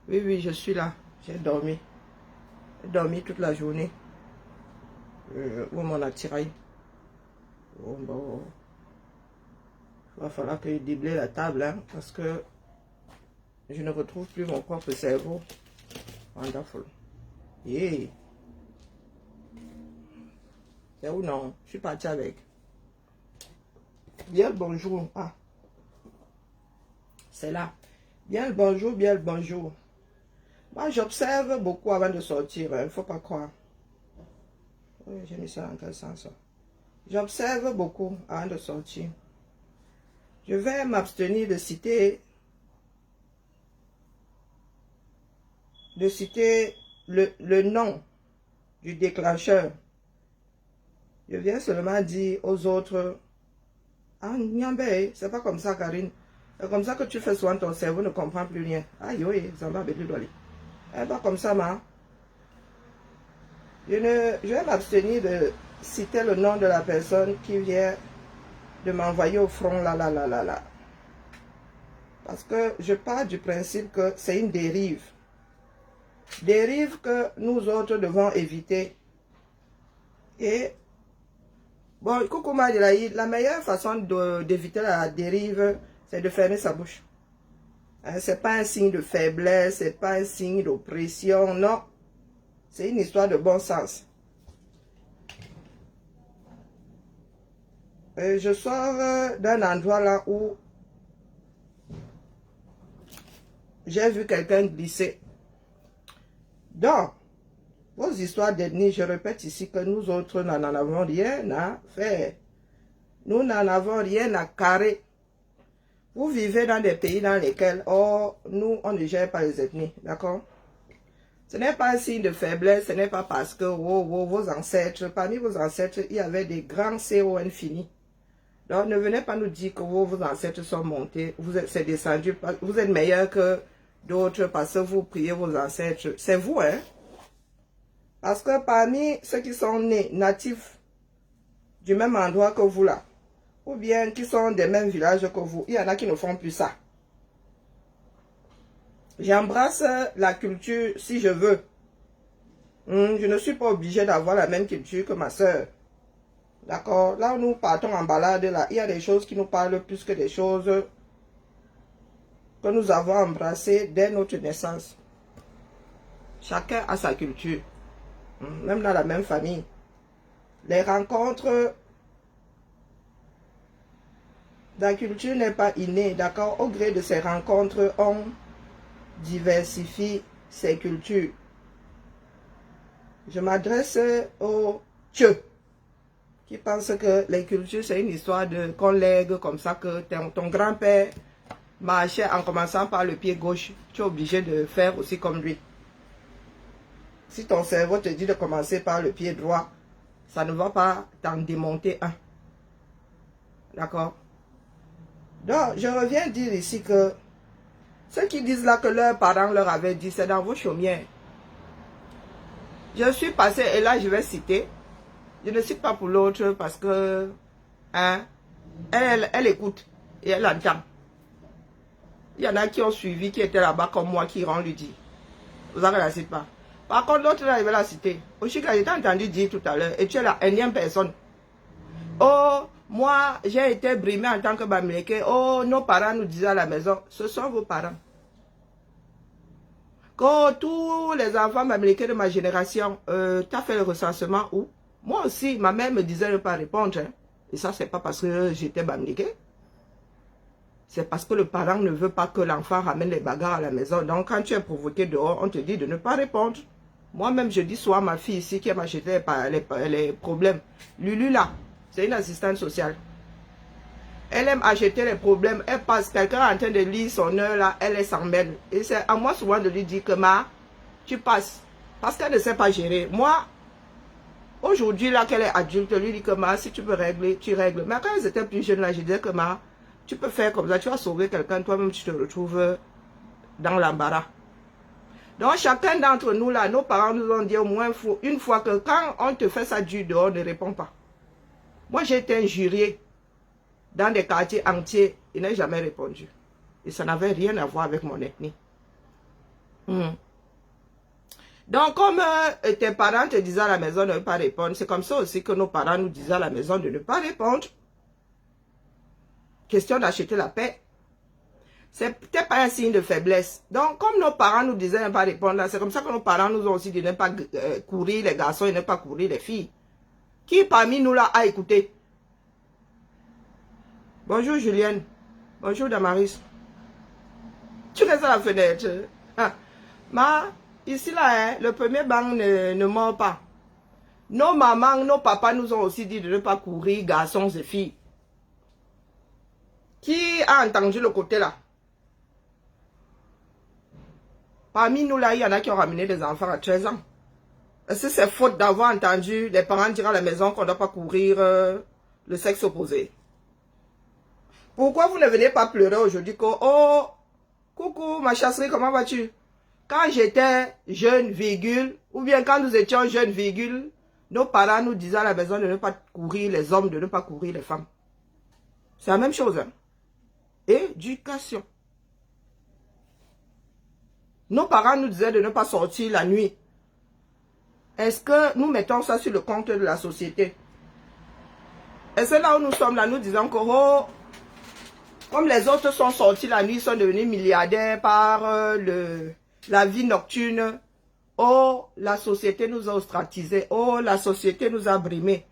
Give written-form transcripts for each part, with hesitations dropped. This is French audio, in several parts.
Oui, oui, je suis là. J'ai dormi. J'ai dormi toute la journée. Où mon attirail. Bon, bon. Il va falloir que je déblaye la table, hein, parce que je ne retrouve plus mon propre cerveau. Wonderful. Yeah. C'est où non? Je suis parti avec. Bien le bonjour. Ah, c'est là. Bien le bonjour, bien le bonjour. Moi, j'observe beaucoup avant de sortir. Il ne faut pas croire. Oui, j'ai mis ça dans quel sens? J'observe beaucoup avant de sortir. Je vais m'abstenir de citer le nom du déclencheur. Je viens seulement dire aux autres, ah, Nyambé, c'est pas comme ça, Karine. C'est comme ça que tu fais souvent, ton cerveau ne comprend plus rien. Aïe, oui, ça va avec lui d'aller. C'est pas comme ça, ma. Je vais m'abstenir de citer le nom de la personne qui vient de m'envoyer au front, là. Parce que je pars du principe que c'est une dérive. Dérive que nous autres devons éviter. Et, bon, coucou Madelaï, la meilleure façon d'éviter la dérive, c'est de fermer sa bouche. Hein, c'est pas un signe de faiblesse, c'est pas un signe d'oppression, non. C'est une histoire de bon sens. Je sors d'un endroit là où j'ai vu quelqu'un glisser. Donc, vos histoires d'ethnie, je répète ici que nous autres n'en avons rien à faire. Nous n'en avons rien à carrer. Vous vivez dans des pays dans lesquels, oh, nous, on ne gère pas les ethnies, d'accord? Ce n'est pas un signe de faiblesse, ce n'est pas parce que vos ancêtres, parmi vos ancêtres, il y avait des grands CON finis. Donc, ne venez pas nous dire que vos ancêtres sont montés, c'est descendu, vous êtes meilleurs que d'autres parce que vous priez vos ancêtres. C'est vous, hein? Parce que parmi ceux qui sont nés natifs du même endroit que vous là, ou bien qui sont des mêmes villages que vous, il y en a qui ne font plus ça. J'embrasse la culture si je veux. Je ne suis pas obligée d'avoir la même culture que ma soeur. D'accord? Là où nous partons en balade, là, il y a des choses qui nous parlent plus que des choses que nous avons embrassées dès notre naissance. Chacun a sa culture. Même dans la même famille. Les rencontres, la culture n'est pas innée, d'accord? Au gré de ces rencontres, on diversifie ses cultures. Je m'adresse aux Tcheux qui pensent que les cultures, c'est une histoire qu'on lègue comme ça, que ton grand-père marchait en commençant par le pied gauche. Tu es obligé de faire aussi comme lui. Si ton cerveau te dit de commencer par le pied droit, ça ne va pas t'en démonter un. D'accord? Donc, je reviens dire ici que ceux qui disent là que leurs parents leur avaient dit, c'est dans vos chaumières. Je suis passé, et là je vais citer, je ne cite pas pour l'autre parce que, hein, elle écoute et elle entend. Il y en a qui ont suivi, qui étaient là-bas comme moi, qui iront lui dire. Vous savez, la cite pas. Par contre, l'autre là, il va la citer. Oshika, j'ai entendu dire tout à l'heure, et tu es la énième personne. Oh, moi, j'ai été brimé en tant que Bamileke. Oh, nos parents nous disaient à la maison, ce sont vos parents. Quand tous les enfants Bamileke de ma génération, tu as fait le recensement où? Moi aussi, ma mère me disait de ne pas répondre. Hein. Et ça, c'est pas parce que j'étais Bamileke. C'est parce que le parent ne veut pas que l'enfant ramène les bagarres à la maison. Donc, quand tu es provoqué dehors, on te dit de ne pas répondre. Moi-même, je dis soit à ma fille ici qui m'a acheté les problèmes. Lulu là, c'est une assistante sociale. Elle aime acheter les problèmes. Elle passe, quelqu'un est en train de lire son heure là, elle s'en mêle. Et c'est à moi souvent de lui dire que tu passes. Parce qu'elle ne sait pas gérer. Moi, aujourd'hui là qu'elle est adulte, je lui dis que si tu peux régler, tu règles. Mais quand elles étaient plus jeunes là, je disais que tu peux faire comme ça, tu vas sauver quelqu'un, toi-même tu te retrouves dans l'embarras. Donc chacun d'entre nous là, nos parents nous ont dit au moins une fois que quand on te fait ça du dehors, ne réponds pas. Moi j'ai été injuriée dans des quartiers entiers, il n'a jamais répondu. Et ça n'avait rien à voir avec mon ethnie. Hmm. Donc, comme tes parents te disaient à la maison de ne pas répondre, c'est comme ça aussi que nos parents nous disaient à la maison de ne pas répondre. Question d'acheter la paix. C'est peut-être pas un signe de faiblesse. Donc, comme nos parents nous disaient de ne pas répondre, c'est comme ça que nos parents nous ont aussi dit de ne pas courir les garçons et ne pas courir les filles. Qui parmi nous là a écouté? Bonjour Julienne. Bonjour Damaris. Tu restes à la fenêtre. Ah. Ici là, hein, le premier banc ne mord pas. Nos mamans, nos papas nous ont aussi dit de ne pas courir garçons et filles. Qui a entendu le côté là? Parmi nous là, il y en a qui ont ramené des enfants à 13 ans. Est-ce que c'est faute d'avoir entendu les parents dire à la maison qu'on ne doit pas courir le sexe opposé? Pourquoi vous ne venez pas pleurer aujourd'hui que, oh, coucou ma chasserie, comment vas-tu? Quand j'étais jeune, virgule, ou bien quand nous étions jeunes, virgule, nos parents nous disaient à la maison de ne pas courir les hommes, de ne pas courir les femmes. C'est la même chose. Hein? Éducation. Nos parents nous disaient de ne pas sortir la nuit. Est-ce que nous mettons ça sur le compte de la société? Est-ce que là où nous sommes là, nous disons que, oh, comme les autres sont sortis la nuit, ils sont devenus milliardaires par la vie nocturne. Oh, la société nous a ostratisés. Oh, la société nous a brimés.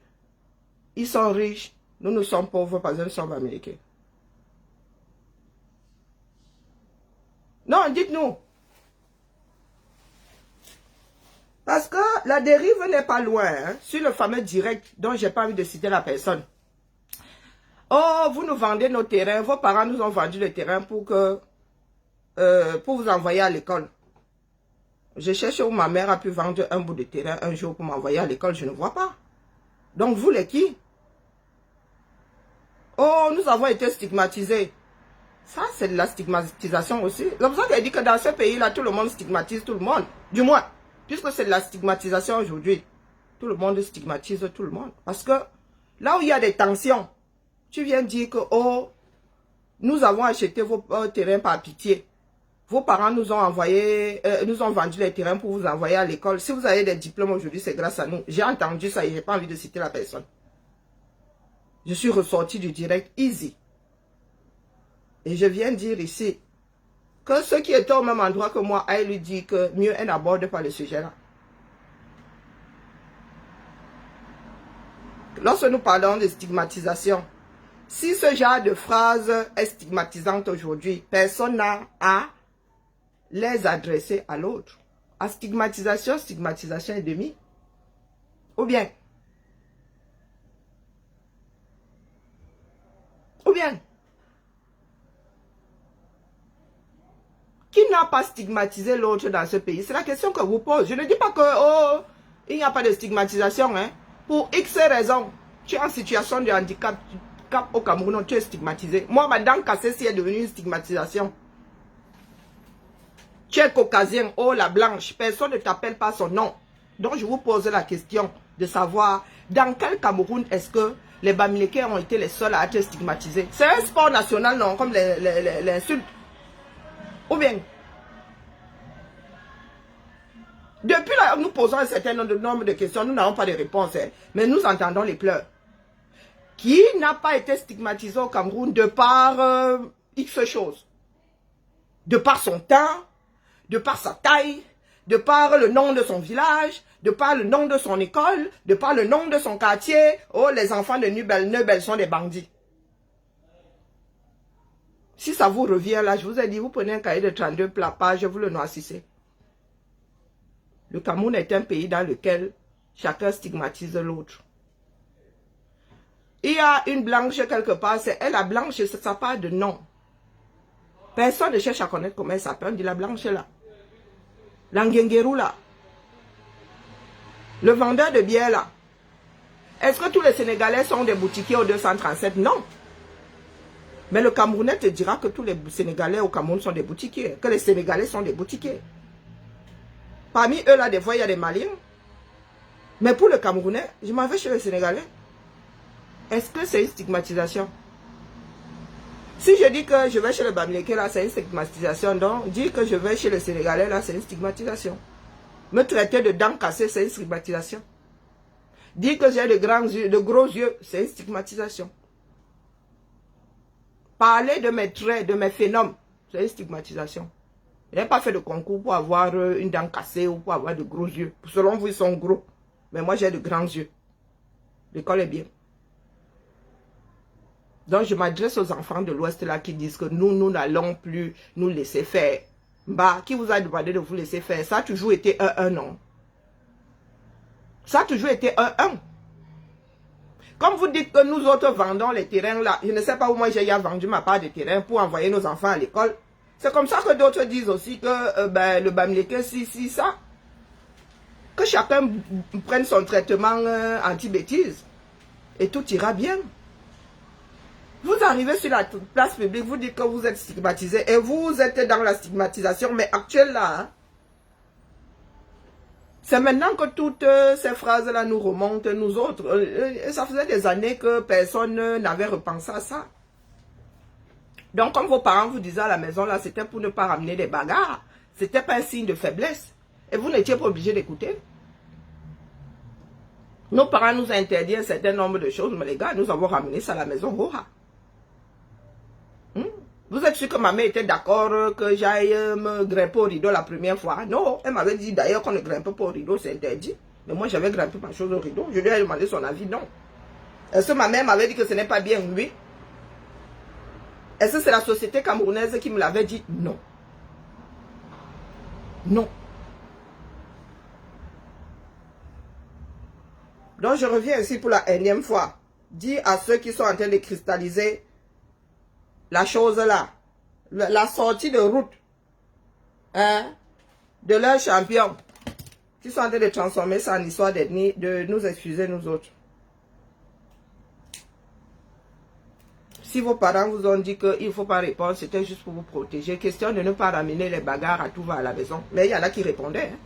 Ils sont riches. Nous sommes pauvres parce que nous sommes américains. Non, dites-nous. Parce que la dérive n'est pas loin. Hein, sur le fameux direct dont je n'ai pas envie de citer la personne. Oh, vous nous vendez nos terrains. Vos parents nous ont vendu le terrain pour vous envoyer à l'école. Je cherche où ma mère a pu vendre un bout de terrain un jour pour m'envoyer à l'école. Je ne vois pas. Donc, vous les qui? Oh, nous avons été stigmatisés. Ça, c'est de la stigmatisation aussi. C'est pour ça qu'elle dit que dans ce pays-là, tout le monde stigmatise tout le monde. Du moins, puisque c'est de la stigmatisation aujourd'hui. Tout le monde stigmatise tout le monde. Parce que là où il y a des tensions, tu viens dire que, oh, nous avons acheté vos terrains par pitié. Vos parents nous ont envoyé, nous ont vendu les terrains pour vous envoyer à l'école. Si vous avez des diplômes aujourd'hui, c'est grâce à nous. J'ai entendu ça et je n'ai pas envie de citer la personne. Je suis ressorti du direct easy. Et je viens dire ici que ceux qui étaient au même endroit que moi aillent lui dire que mieux elle n'aborde pas le sujet-là. Lorsque nous parlons de stigmatisation, si ce genre de phrase est stigmatisante aujourd'hui, personne n'a à les adresser à l'autre. À stigmatisation, stigmatisation est demi. Ou bien, qui n'a pas stigmatisé l'autre dans ce pays? C'est la question que vous pose. Je ne dis pas que, oh, il n'y a pas de stigmatisation. Hein. Pour X raisons, tu es en situation de handicap au Cameroun, tu es stigmatisé. Moi, ma dent cassée, si est devenue une stigmatisation. Tu es caucasien, oh la blanche, personne ne t'appelle pas son nom. Donc je vous pose la question de savoir dans quel Cameroun est-ce que les Bamileke ont été les seuls à être stigmatisés. C'est un sport national, non, comme l'insulte. Ou bien, depuis là, nous posons un certain nombre de questions, nous n'avons pas de réponse, hein, mais nous entendons les pleurs. Qui n'a pas été stigmatisé au Cameroun de par X choses? De par son temps, de par sa taille, de par le nom de son village, de par le nom de son école, de par le nom de son quartier. Oh, les enfants de Neubel sont des bandits. Si ça vous revient là, je vous ai dit, vous prenez un cahier de 32 pages, vous le noircissez. Le Cameroun est un pays dans lequel chacun stigmatise l'autre. Il y a une blanche quelque part, c'est elle la blanche, c'est sa part de nom. Personne ne cherche à connaître comment elle s'appelle, on dit la blanche là. L'Angenguerou là. Le vendeur de bière là. Est-ce que tous les Sénégalais sont des boutiquiers au 237? Non. Mais le Camerounais te dira que tous les Sénégalais au Cameroun sont des boutiquiers. Que les Sénégalais sont des boutiquiers. Parmi eux là, des fois, il y a des Maliens. Mais pour le Camerounais, je m'en vais chez les Sénégalais. Est-ce que c'est une stigmatisation? Si je dis que je vais chez le Bamileke, là, c'est une stigmatisation. Donc, dire que je vais chez le Sénégalais, là, c'est une stigmatisation. Me traiter de dents cassées, c'est une stigmatisation. Dire que j'ai de grands yeux, de gros yeux, c'est une stigmatisation. Parler de mes traits, de mes phénomènes, c'est une stigmatisation. Je n'ai pas fait de concours pour avoir une dent cassée ou pour avoir de gros yeux. Selon vous, ils sont gros. Mais moi, j'ai de grands yeux. L'école est bien. Donc, je m'adresse aux enfants de l'Ouest là qui disent que nous n'allons plus nous laisser faire. Bah, qui vous a demandé de vous laisser faire? Ça a toujours été un non. Ça a toujours été un. Comme vous dites que nous autres vendons les terrains là, je ne sais pas où moi j'ai vendu ma part de terrain pour envoyer nos enfants à l'école. C'est comme ça que d'autres disent aussi que le Bamileke, si, ça. Que chacun prenne son traitement anti-bêtise. Et tout ira bien. Vous arrivez sur la place publique, vous dites que vous êtes stigmatisé. Et vous êtes dans la stigmatisation, mais actuelle là. Hein. C'est maintenant que toutes ces phrases-là nous remontent, nous autres. Ça faisait des années que personne n'avait repensé à ça. Donc, comme vos parents vous disaient à la maison, là, c'était pour ne pas ramener des bagarres. C'était pas un signe de faiblesse. Et vous n'étiez pas obligé d'écouter. Nos parents nous ont interdit un certain nombre de choses, mais les gars, nous avons ramené ça à la maison. Vous êtes sûr que ma mère était d'accord que j'aille me grimper au rideau la première fois? Non, elle m'avait dit d'ailleurs qu'on ne grimpe pas au rideau, c'est interdit. Mais moi, j'avais grimpé ma chose au rideau. Je lui ai demandé son avis, non. Est-ce que ma mère m'avait dit que ce n'est pas bien? Oui. Est-ce que c'est la société camerounaise qui me l'avait dit? Non. Non. Donc, je reviens ici pour la énième fois. Dis à ceux qui sont en train de cristalliser la chose là, la sortie de route hein, de leurs champions, qui sont en train de transformer ça en histoire d'ethnie, de nous excuser nous autres. Si vos parents vous ont dit qu'il ne faut pas répondre, c'était juste pour vous protéger. Question de ne pas ramener les bagarres à tout va à la maison. Mais il y en a qui répondaient. Hein.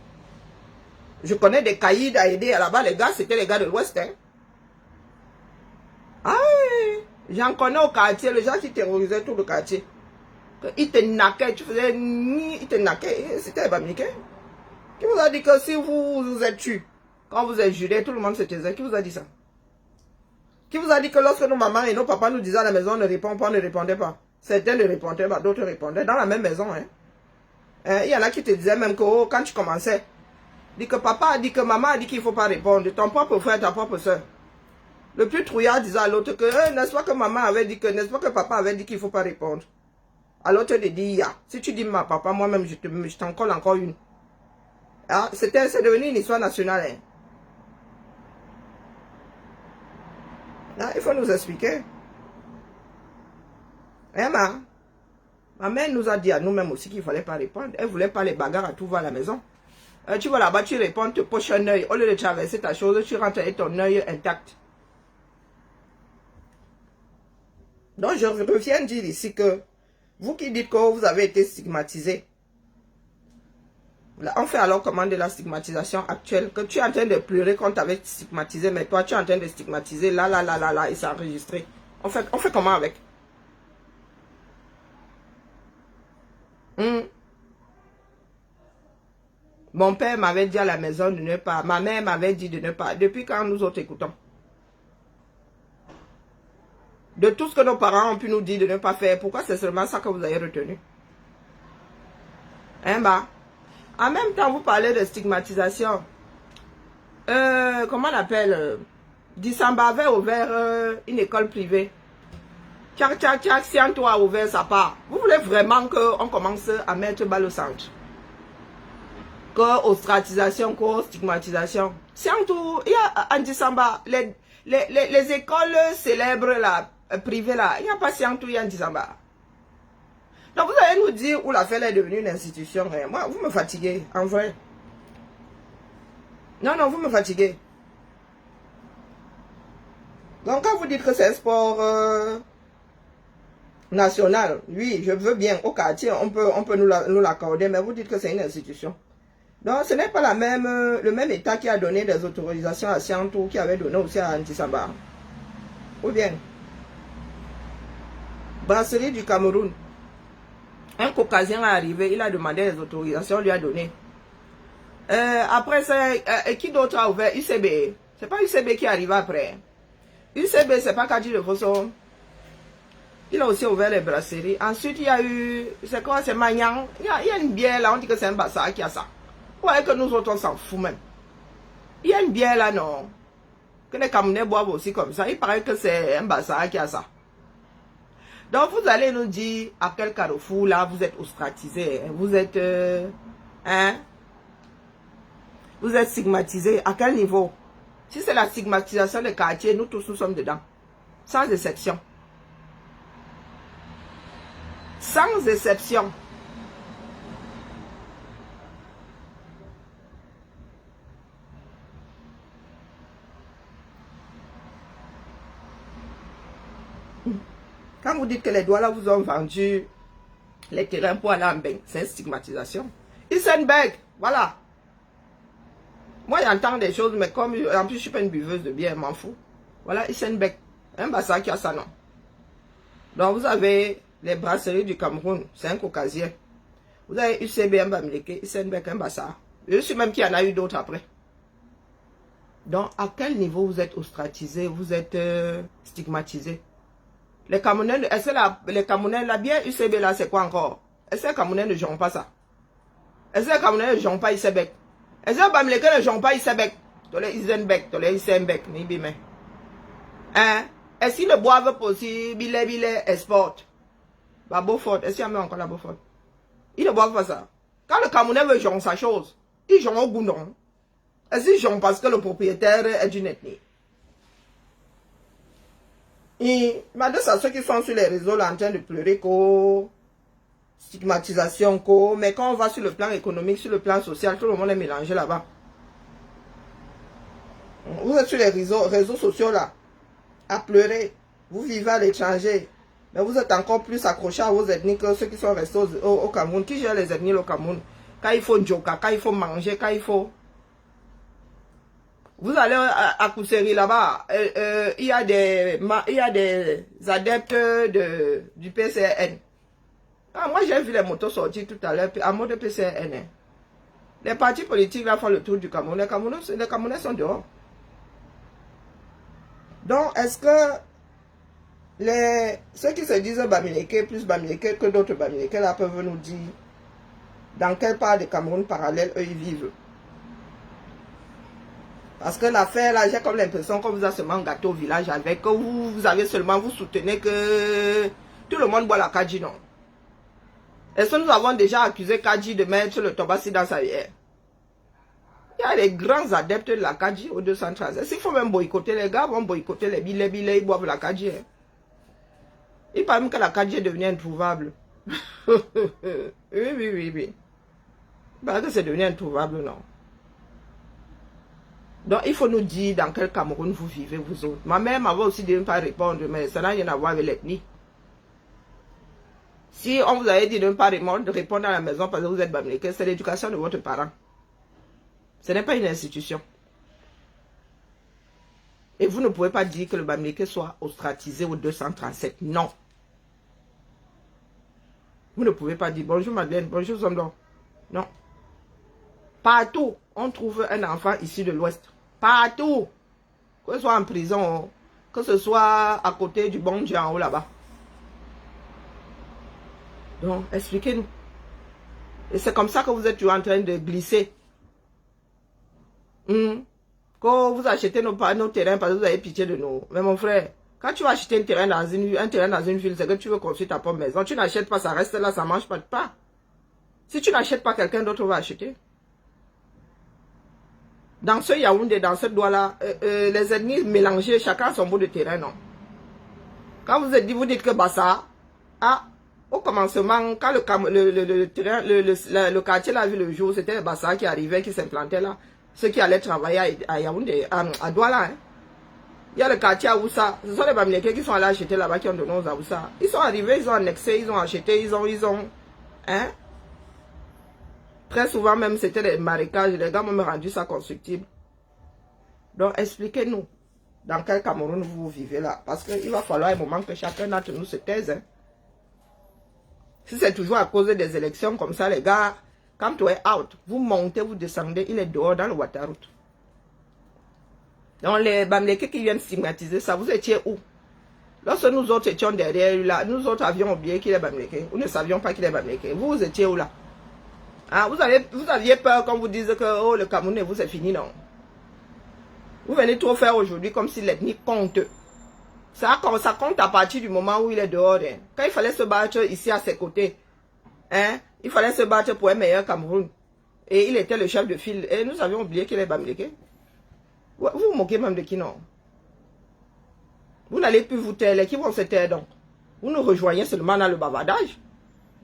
Je connais des caïds à aider là-bas, les gars, c'était les gars de l'Ouest. Hein. Ah oui, j'en connais au quartier, les gens qui terrorisaient tout le quartier. Ils te naquaient, tu faisais ni, ils te naquaient, c'était Bamileke. Qui vous a dit que si vous êtes tué, quand vous êtes juré, tout le monde se taisait? Qui vous a dit ça? Qui vous a dit que lorsque nos mamans et nos papas nous disaient à la maison, on ne répond pas, on ne répondait pas? Certains ne répondaient pas, d'autres répondaient, dans la même maison. Hein. Il y en a qui te disaient même que oh, quand tu commençais, dit que papa a dit que maman a dit qu'il ne faut pas répondre, ton propre frère, ta propre soeur. Le plus trouillard disait à l'autre que, n'est-ce pas que maman avait dit que, n'est-ce pas que papa avait dit qu'il ne faut pas répondre? À l'autre de dire, ya, si tu dis ma papa, moi-même, je t'en colle encore une. Ah, c'est devenu une histoire nationale. Hein. Ah, il faut nous expliquer. Hein, ma mère nous a dit à nous-mêmes aussi qu'il ne fallait pas répondre. Elle ne voulait pas les bagarres à tout va à la maison. Tu vas là-bas, tu réponds, tu poches un œil. Au lieu de traverser ta chose, tu rentres avec ton œil intact. Donc, je reviens dire ici que vous qui dites que vous avez été stigmatisé, on fait alors comment de la stigmatisation actuelle? Que tu es en train de pleurer quand tu avais stigmatisé, mais toi tu es en train de stigmatiser là, et c'est enregistré. On fait comment avec? Mon père m'avait dit à la maison de ne pas, ma mère m'avait dit de ne pas. Depuis quand nous autres écoutons? De tout ce que nos parents ont pu nous dire de ne pas faire, pourquoi c'est seulement ça que vous avez retenu? Hein, bah? En même temps, vous parlez de stigmatisation. Comment on appelle? Dissamba avait ouvert une école privée. Tchak, Sianto a ouvert sa part. Vous voulez vraiment qu'on commence à mettre balle au centre? Ostratisation, stigmatisation. Sianto, il y a en Dissamba, les écoles célèbres là, privées là, il n'y a pas Sianto, il y a en Dissamba. Donc vous allez nous dire où la fête est devenue une institution. Hein. Moi, vous me fatiguez, en vrai. Non, vous me fatiguez. Donc quand vous dites que c'est un sport national, oui, je veux bien, au quartier, on peut nous l'accorder, mais vous dites que c'est une institution. Donc ce n'est pas le même État qui a donné des autorisations à Sianto, qui avait donné aussi à Antisamba. Ou bien? Brasserie du Cameroun. Un Caucasien est arrivé, il a demandé les autorisations, on lui a donné. Après ça, qui d'autre a ouvert? UCB. C'est pas UCB qui est arrivé après. UCB, c'est pas Kadji de Fosso. Il a aussi ouvert les brasseries. Ensuite, il y a eu, c'est quoi, c'est Magnan. Il y a une bière là, on dit que c'est un Bassa qui a ça. Ouais, que nous autres, on s'en fout même. Il y a une bière là, non. Que les Camerounais boivent aussi comme ça. Il paraît que c'est un Bassa qui a ça. Donc, vous allez nous dire à quel carrefour là, vous êtes ostratisé. Vous êtes, vous êtes stigmatisé. À quel niveau? Si c'est la stigmatisation des quartiers, nous tous, nous sommes dedans. Sans exception. Sans exception. Quand vous dites que les Douala vous ont vendu les terrains pour aller en bain, c'est une stigmatisation. Isenberg, voilà. Moi, j'entends des choses, mais comme en plus je suis pas une buveuse de bière, je m'en fous. Voilà, Isenberg, un Bassa qui a ça, non. Donc vous avez les brasseries du Cameroun, c'est un Caucasien. Vous avez UCB, un Bamileke, Isenberg, un Bassa. Je suis même qu'il y en a eu d'autres après. Donc, à quel niveau vous êtes ostratisé, vous êtes stigmatisé? Les Camerounais, est-ce que les Camerounais, la bière UCB là, c'est quoi encore? Est-ce que les Camerounais ne jouent pas ça? Est-ce que les Camerounais ne jouent pas Isenberg? Est-ce que les Bamileke ne jouent pas Isenberg? Tu les Isenberg, tu les Isenberg, ni bime. Hein? Est-ce qu'ils ne boivent pas aussi Bile Export? Bah, Beaufort, est-ce qu'il y a même encore la Beaufort? Ils ne boivent pas ça. Quand le Camerounais veut jouer sa chose, ils jouent au goût non. Est-ce qu'ils jouent parce que le propriétaire est d'une ethnie? Et malgré ça, ceux qui sont sur les réseaux là en train de pleurer qu'au stigmatisation, mais quand on va sur le plan économique, sur le plan social, tout le monde est mélangé là-bas. Vous êtes sur les réseaux sociaux là, à pleurer. Vous vivez à l'étranger, mais vous êtes encore plus accrochés à vos ethnies que ceux qui sont restés au Cameroun. Qui gère les ethnies au Cameroun? Quand il faut njoka, quand il faut manger, quand il faut... Vous allez à Kousséri là-bas, il y a des adeptes du PCN. Ah, moi j'ai vu les motos sortir tout à l'heure à mode PCN. Les partis politiques là font le tour du Cameroun. Les Camerounais sont dehors. Donc, est-ce que ceux qui se disent Bamileke plus Bamileke que d'autres Bamileke là peuvent nous dire dans quelle part du Cameroun parallèle eux ils vivent? Parce que l'affaire là, j'ai comme l'impression qu'on vous a seulement gâté au village avec, que vous avez seulement, vous soutenez que tout le monde boit la Kadji, non? Est-ce que nous avons déjà accusé Kadji de mettre le Tobassi dans sa bière? Il y a les grands adeptes de la Kadji au 213. Est-ce qu'il faut même boycotter? Les gars vont boycotter les billets, ils boivent la Kadji. Hein? Il paraît même que la Kadji est devenue introuvable. Oui. Il paraît que c'est devenu introuvable, non? Donc, il faut nous dire dans quel Cameroun vous vivez, vous autres. Ma mère m'avait aussi dit de ne pas répondre, mais ça n'a rien à voir avec l'ethnie. Si on vous avait dit de ne pas répondre à la maison parce que vous êtes Bamileke, c'est l'éducation de votre parent. Ce n'est pas une institution. Et vous ne pouvez pas dire que le Bamileke soit ostratisé au 237. Non. Vous ne pouvez pas dire bonjour Madeleine, bonjour Zomdon. Non. Partout, on trouve un enfant issu de l'Ouest. Partout. Que ce soit en prison, que ce soit à côté du bon Dieu en haut là-bas. Donc, expliquez-nous. Et c'est comme ça que vous êtes toujours en train de glisser. Quand vous achetez nos terrains parce que vous avez pitié de nous. Mais mon frère, quand tu vas acheter un terrain dans une ville, c'est que tu veux construire ta propre maison. Tu n'achètes pas, ça reste là, ça ne mange pas de pain. Si tu n'achètes pas, quelqu'un d'autre va acheter. Dans ce Yaoundé, dans ce Douala, les ethnies mélangées, chacun a son bout de terrain, non. Quand vous dites que Bassa, au commencement, quand le quartier l'a vu le jour, c'était Bassa qui arrivait, qui s'implantait là. Ceux qui allaient travailler à Yaoundé, à Douala. Hein. Il y a le quartier à Oussa. Ce sont les Bamileke qui sont allés acheter là-bas, qui ont donné aux Aoussa. Ils sont arrivés, ils ont annexé, ils ont acheté, ils ont, hein. Très souvent même, c'était des marécages. Les gars m'ont rendu ça constructible. Donc, expliquez-nous dans quel Cameroun vous vivez là. Parce qu'il va falloir un moment que chacun d'entre nous se taise. Hein. Si c'est toujours à cause des élections comme ça, les gars, quand tu es out, vous montez, vous descendez, il est dehors dans le Waterroute. Donc les Bamileke qui viennent stigmatiser ça, vous étiez où? Lorsque nous autres étions derrière lui là, nous autres avions oublié qu'il est Bamileke. Nous ne savions pas qu'il est Bamileke. Vous étiez où là? Ah, vous aviez peur quand vous dites que oh, le Cameroun, vous c'est fini, non? Vous venez trop faire aujourd'hui comme si l'ethnie compte. Ça compte à partir du moment où il est dehors. Hein. Quand il fallait se battre ici à ses côtés, hein, il fallait se battre pour un meilleur Cameroun. Et il était le chef de file. Et nous avions oublié qu'il est Bamileke. Vous vous moquez même de qui, non? Vous n'allez plus vous taire. Qui vont se taire donc? Vous nous rejoignez seulement dans le bavardage.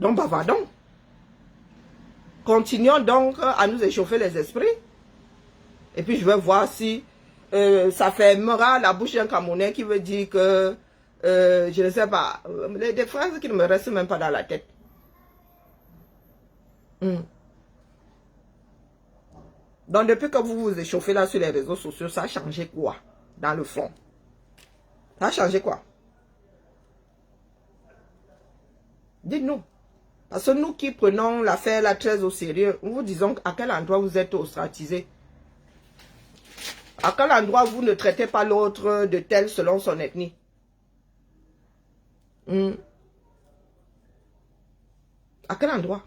Donc bavardons. Continuons donc à nous échauffer les esprits. Et puis je vais voir si ça fermera la bouche d'un Camerounais qui veut dire que, je ne sais pas, des phrases qui ne me restent même pas dans la tête. Donc depuis que vous vous échauffez là sur les réseaux sociaux, ça a changé quoi dans le fond? Ça a changé quoi? Dites-nous. Parce que nous qui prenons l'affaire là très au sérieux, nous vous disons à quel endroit vous êtes ostracisé. À quel endroit vous ne traitez pas l'autre de tel selon son ethnie? À quel endroit?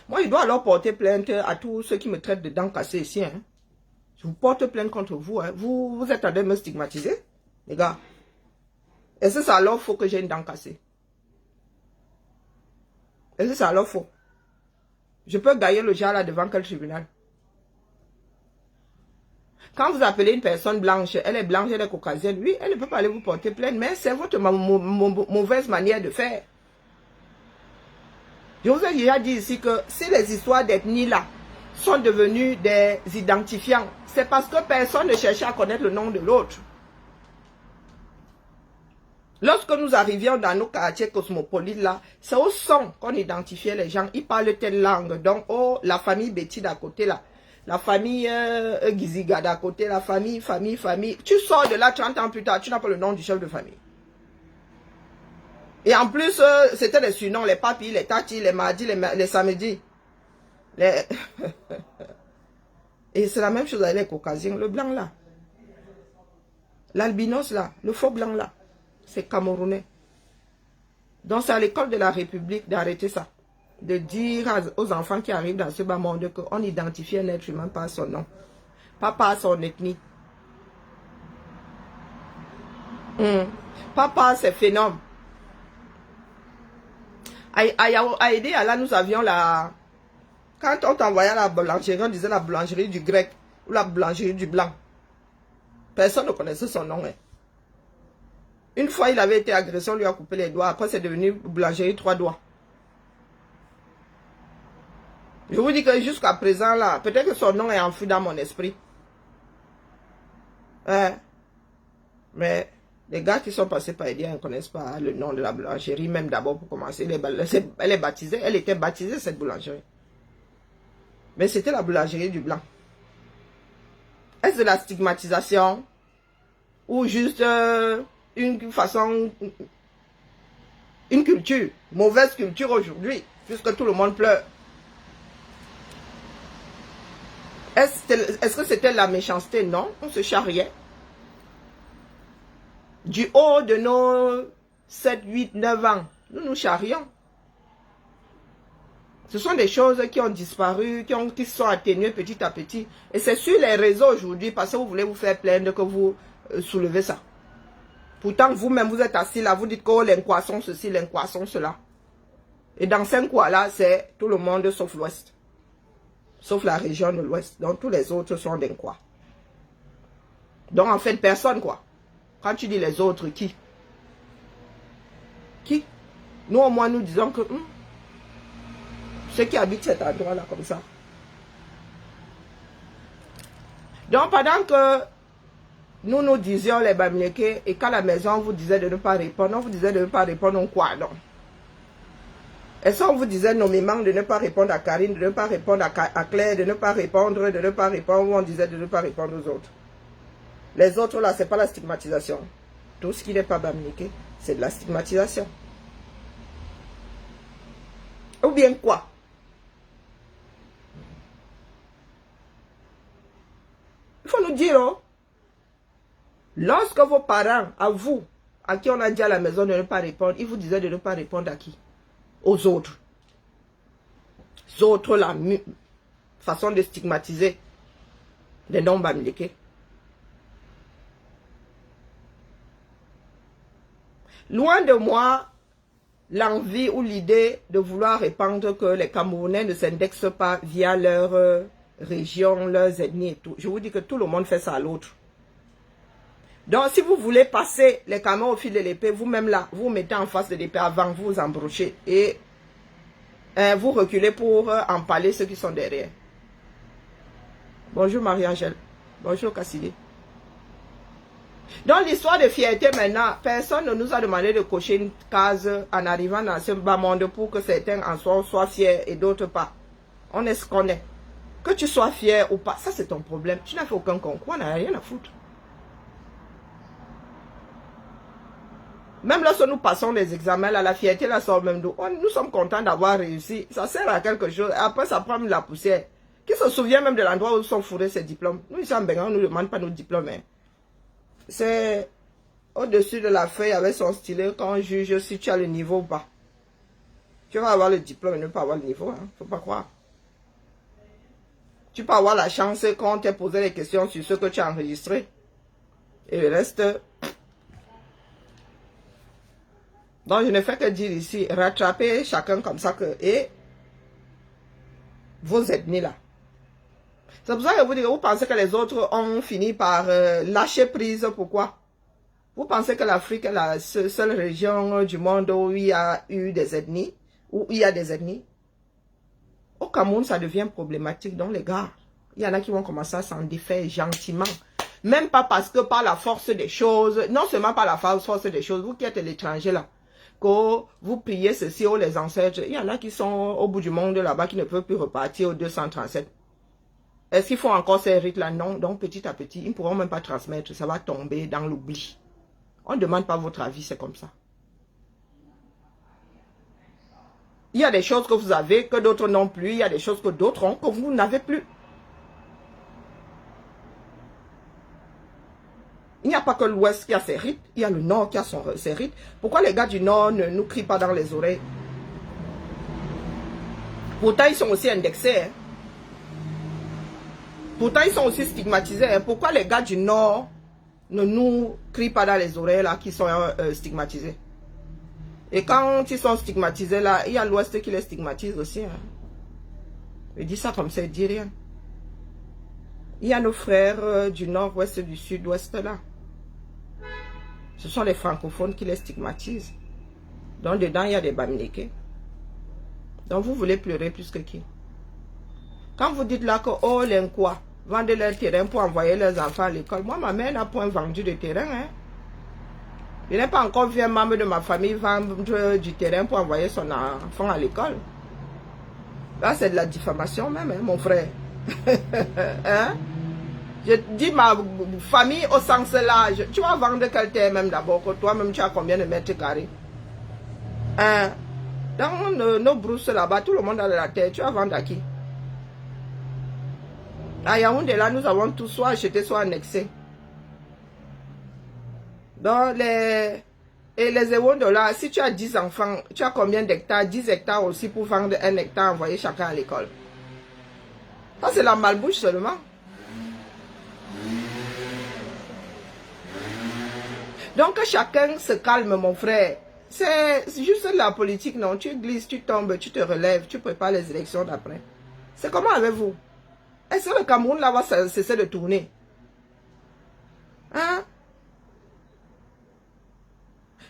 Moi, je dois alors porter plainte à tous ceux qui me traitent de dents cassées ici. Hein. Je vous porte plainte contre vous. Hein. Vous êtes en train de me stigmatiser, les gars. Est-ce que ça alors faut que j'ai une dent cassée? Est-ce que ça alors faut? Je peux gagner le genre là devant quel tribunal? Quand vous appelez une personne blanche, elle est blanche, elle est caucasienne, oui, elle ne peut pas aller vous porter plainte, mais c'est votre mauvaise manière de faire. Je vous ai déjà dit ici que si les histoires d'ethnie là sont devenues des identifiants, c'est parce que personne ne cherchait à connaître le nom de l'autre. Lorsque nous arrivions dans nos quartiers cosmopolites là, c'est au son qu'on identifiait les gens. Ils parlent telle langue. Donc, oh, la famille Betty d'à côté là. La famille Giziga d'à côté, la famille. Tu sors de là 30 ans plus tard, tu n'as pas le nom du chef de famille. Et en plus, c'était les surnoms, les papis, les tatis, les mardis, les samedis. Et c'est la même chose avec les caucasiens, le blanc là. L'albinos là, le faux blanc là. C'est camerounais. Donc c'est à l'école de la République d'arrêter ça. De dire aux enfants qui arrivent dans ce bas monde qu'on identifie un être humain par son nom. Pas par son ethnie. Pas par ses phénomènes. À aider, là nous avions la... Quand on t'envoyait à la boulangerie, on disait la boulangerie du grec ou la boulangerie du blanc. Personne ne connaissait son nom. Hein. Une fois, il avait été agressé, on lui a coupé les doigts. Après, c'est devenu boulangerie 3 doigts. Je vous dis que jusqu'à présent, là, peut-être que son nom est enfoui dans mon esprit. Mais les gars qui sont passés par Edia ne connaissent pas le nom de la boulangerie, même d'abord pour commencer. Elle est baptisée, elle était baptisée, cette boulangerie. Mais c'était la boulangerie du blanc. Est-ce de la stigmatisation? Ou juste... une façon, une culture, mauvaise culture aujourd'hui, puisque tout le monde pleure. Est-ce que c'était la méchanceté? Non, on se charriait. Du haut de nos 7, 8, 9 ans, nous nous charrions. Ce sont des choses qui ont disparu, qui sont atténuées petit à petit. Et c'est sur les réseaux aujourd'hui, parce que vous voulez vous faire plaindre que vous soulevez ça. Pourtant, vous-même, vous êtes assis là, vous dites que oh, l'incroissance ceci, l'incroissance cela. Et dans ces coins-là, c'est tout le monde sauf l'Ouest. Sauf la région de l'Ouest. Donc, tous les autres sont des quoi. Donc, en fait, personne, quoi. Quand tu dis les autres, qui? Qui? Nous, au moins, nous disons que ceux qui habitent cet endroit-là, comme ça. Donc, pendant que nous disions les Bamileke, et quand la maison on vous disait de ne pas répondre, on vous disait de ne pas répondre, on quoi non? Et ça, on vous disait nommément de ne pas répondre à Karine, de ne pas répondre à Claire, de ne pas répondre, on disait de ne pas répondre aux autres. Les autres là, c'est pas la stigmatisation. Tout ce qui n'est pas Bamileke, c'est de la stigmatisation. bien quoi? Il faut nous dire, oh, lorsque vos parents, à vous, à qui on a dit à la maison de ne pas répondre, ils vous disaient de ne pas répondre à qui? Aux autres. Les autres, la façon de stigmatiser les non-bamileke. Loin de moi, l'envie ou l'idée de vouloir répandre que les Camerounais ne s'indexent pas via leur région, leurs ethnies et tout. Je vous dis que tout le monde fait ça à l'autre. Donc, si vous voulez passer les Camerounais au fil de l'épée, vous-même là, vous mettez en face de l'épée avant, vous vous embrochez et vous reculez pour empaler ceux qui sont derrière. Bonjour Marie-Angèle. Bonjour Cassidy. Dans l'histoire de fierté maintenant, personne ne nous a demandé de cocher une case en arrivant dans ce bas monde pour que certains en soient fiers et d'autres pas. On est ce qu'on est. Que tu sois fier ou pas, ça c'est ton problème. Tu n'as fait aucun concours, on n'a rien à foutre. Même lorsque nous passons les examens, là, la fierté la sort même d'où. Nous sommes contents d'avoir réussi. Ça sert à quelque chose. Après, ça prend de la poussière. Qui se souvient même de l'endroit où sont fourrés ces diplômes? Nous, ici en Bénin, on ne nous demande pas nos diplômes. Hein. C'est au-dessus de la feuille avec son stylet quand on juge si tu as le niveau ou pas. Tu vas avoir le diplôme et ne pas avoir le niveau. Hein. Faut pas croire. Tu peux avoir la chance quand on t'a posé les questions sur ce que tu as enregistré. Et le reste... Donc, je ne fais que dire ici, rattraper chacun comme ça que... Et vos ethnies là. C'est pour ça que vous pensez que les autres ont fini par lâcher prise. Pourquoi? Vous pensez que l'Afrique est la seule région du monde où il y a eu des ethnies? Où il y a des ethnies? Au Cameroun, ça devient problématique. Donc, les gars, il y en a qui vont commencer à s'en défaire gentiment. Même pas parce que par la force des choses, non seulement par la force des choses, vous qui êtes l'étranger là, que vous priez ceci ou les ancêtres, il y en a qui sont au bout du monde là-bas qui ne peuvent plus repartir au 237. Est-ce qu'ils font encore ces rites-là? Non. Donc petit à petit, ils ne pourront même pas transmettre. Ça va tomber dans l'oubli. On ne demande pas votre avis, c'est comme ça. Il y a des choses que vous avez, que d'autres n'ont plus. Il y a des choses que d'autres ont, que vous n'avez plus. Il n'y a pas que l'Ouest qui a ses rites. Il y a le Nord qui a ses rites. Pourquoi les gars du Nord ne nous crient pas dans les oreilles? Pourtant, ils sont aussi indexés. Hein. Pourtant, ils sont aussi stigmatisés. Hein. Pourquoi les gars du Nord ne nous crient pas dans les oreilles là qui sont stigmatisés? Et quand ils sont stigmatisés là, il y a l'Ouest qui les stigmatise aussi. Hein. Je dis ça comme ça, il dit rien. Il y a nos frères du Nord-Ouest, du Sud-Ouest là. Ce sont les francophones qui les stigmatisent. Donc dedans, il y a des bamileke. Donc vous voulez pleurer plus que qui? Quand vous dites là que oh les quoi vendent leur terrain pour envoyer leurs enfants à l'école. Moi, ma mère n'a point vendu de terrain. Hein. Je n'ai pas encore vu un membre de ma famille vendre du terrain pour envoyer son enfant à l'école. Là, c'est de la diffamation même, hein, mon frère. Hein? Je dis ma famille au sens large. Tu vas vendre quel terrain même d'abord, que toi-même tu as combien de mètres carrés? Hein? Dans nos brousses là-bas, tout le monde a de la terre. Tu vas vendre à qui? À Yaoundé, là, nous avons tout soit acheté, soit annexé. Donc, les Ewondo là, si tu as 10 enfants, tu as combien d'hectares? 10 hectares aussi pour vendre 1 hectare, envoyer chacun à l'école. Ça, c'est la malbouche seulement. Donc, que chacun se calme, mon frère. C'est juste la politique, non? Tu glisses, tu tombes, tu te relèves, tu prépares les élections d'après. C'est comment avec vous? Est-ce que le Cameroun là va cesser de tourner? Hein?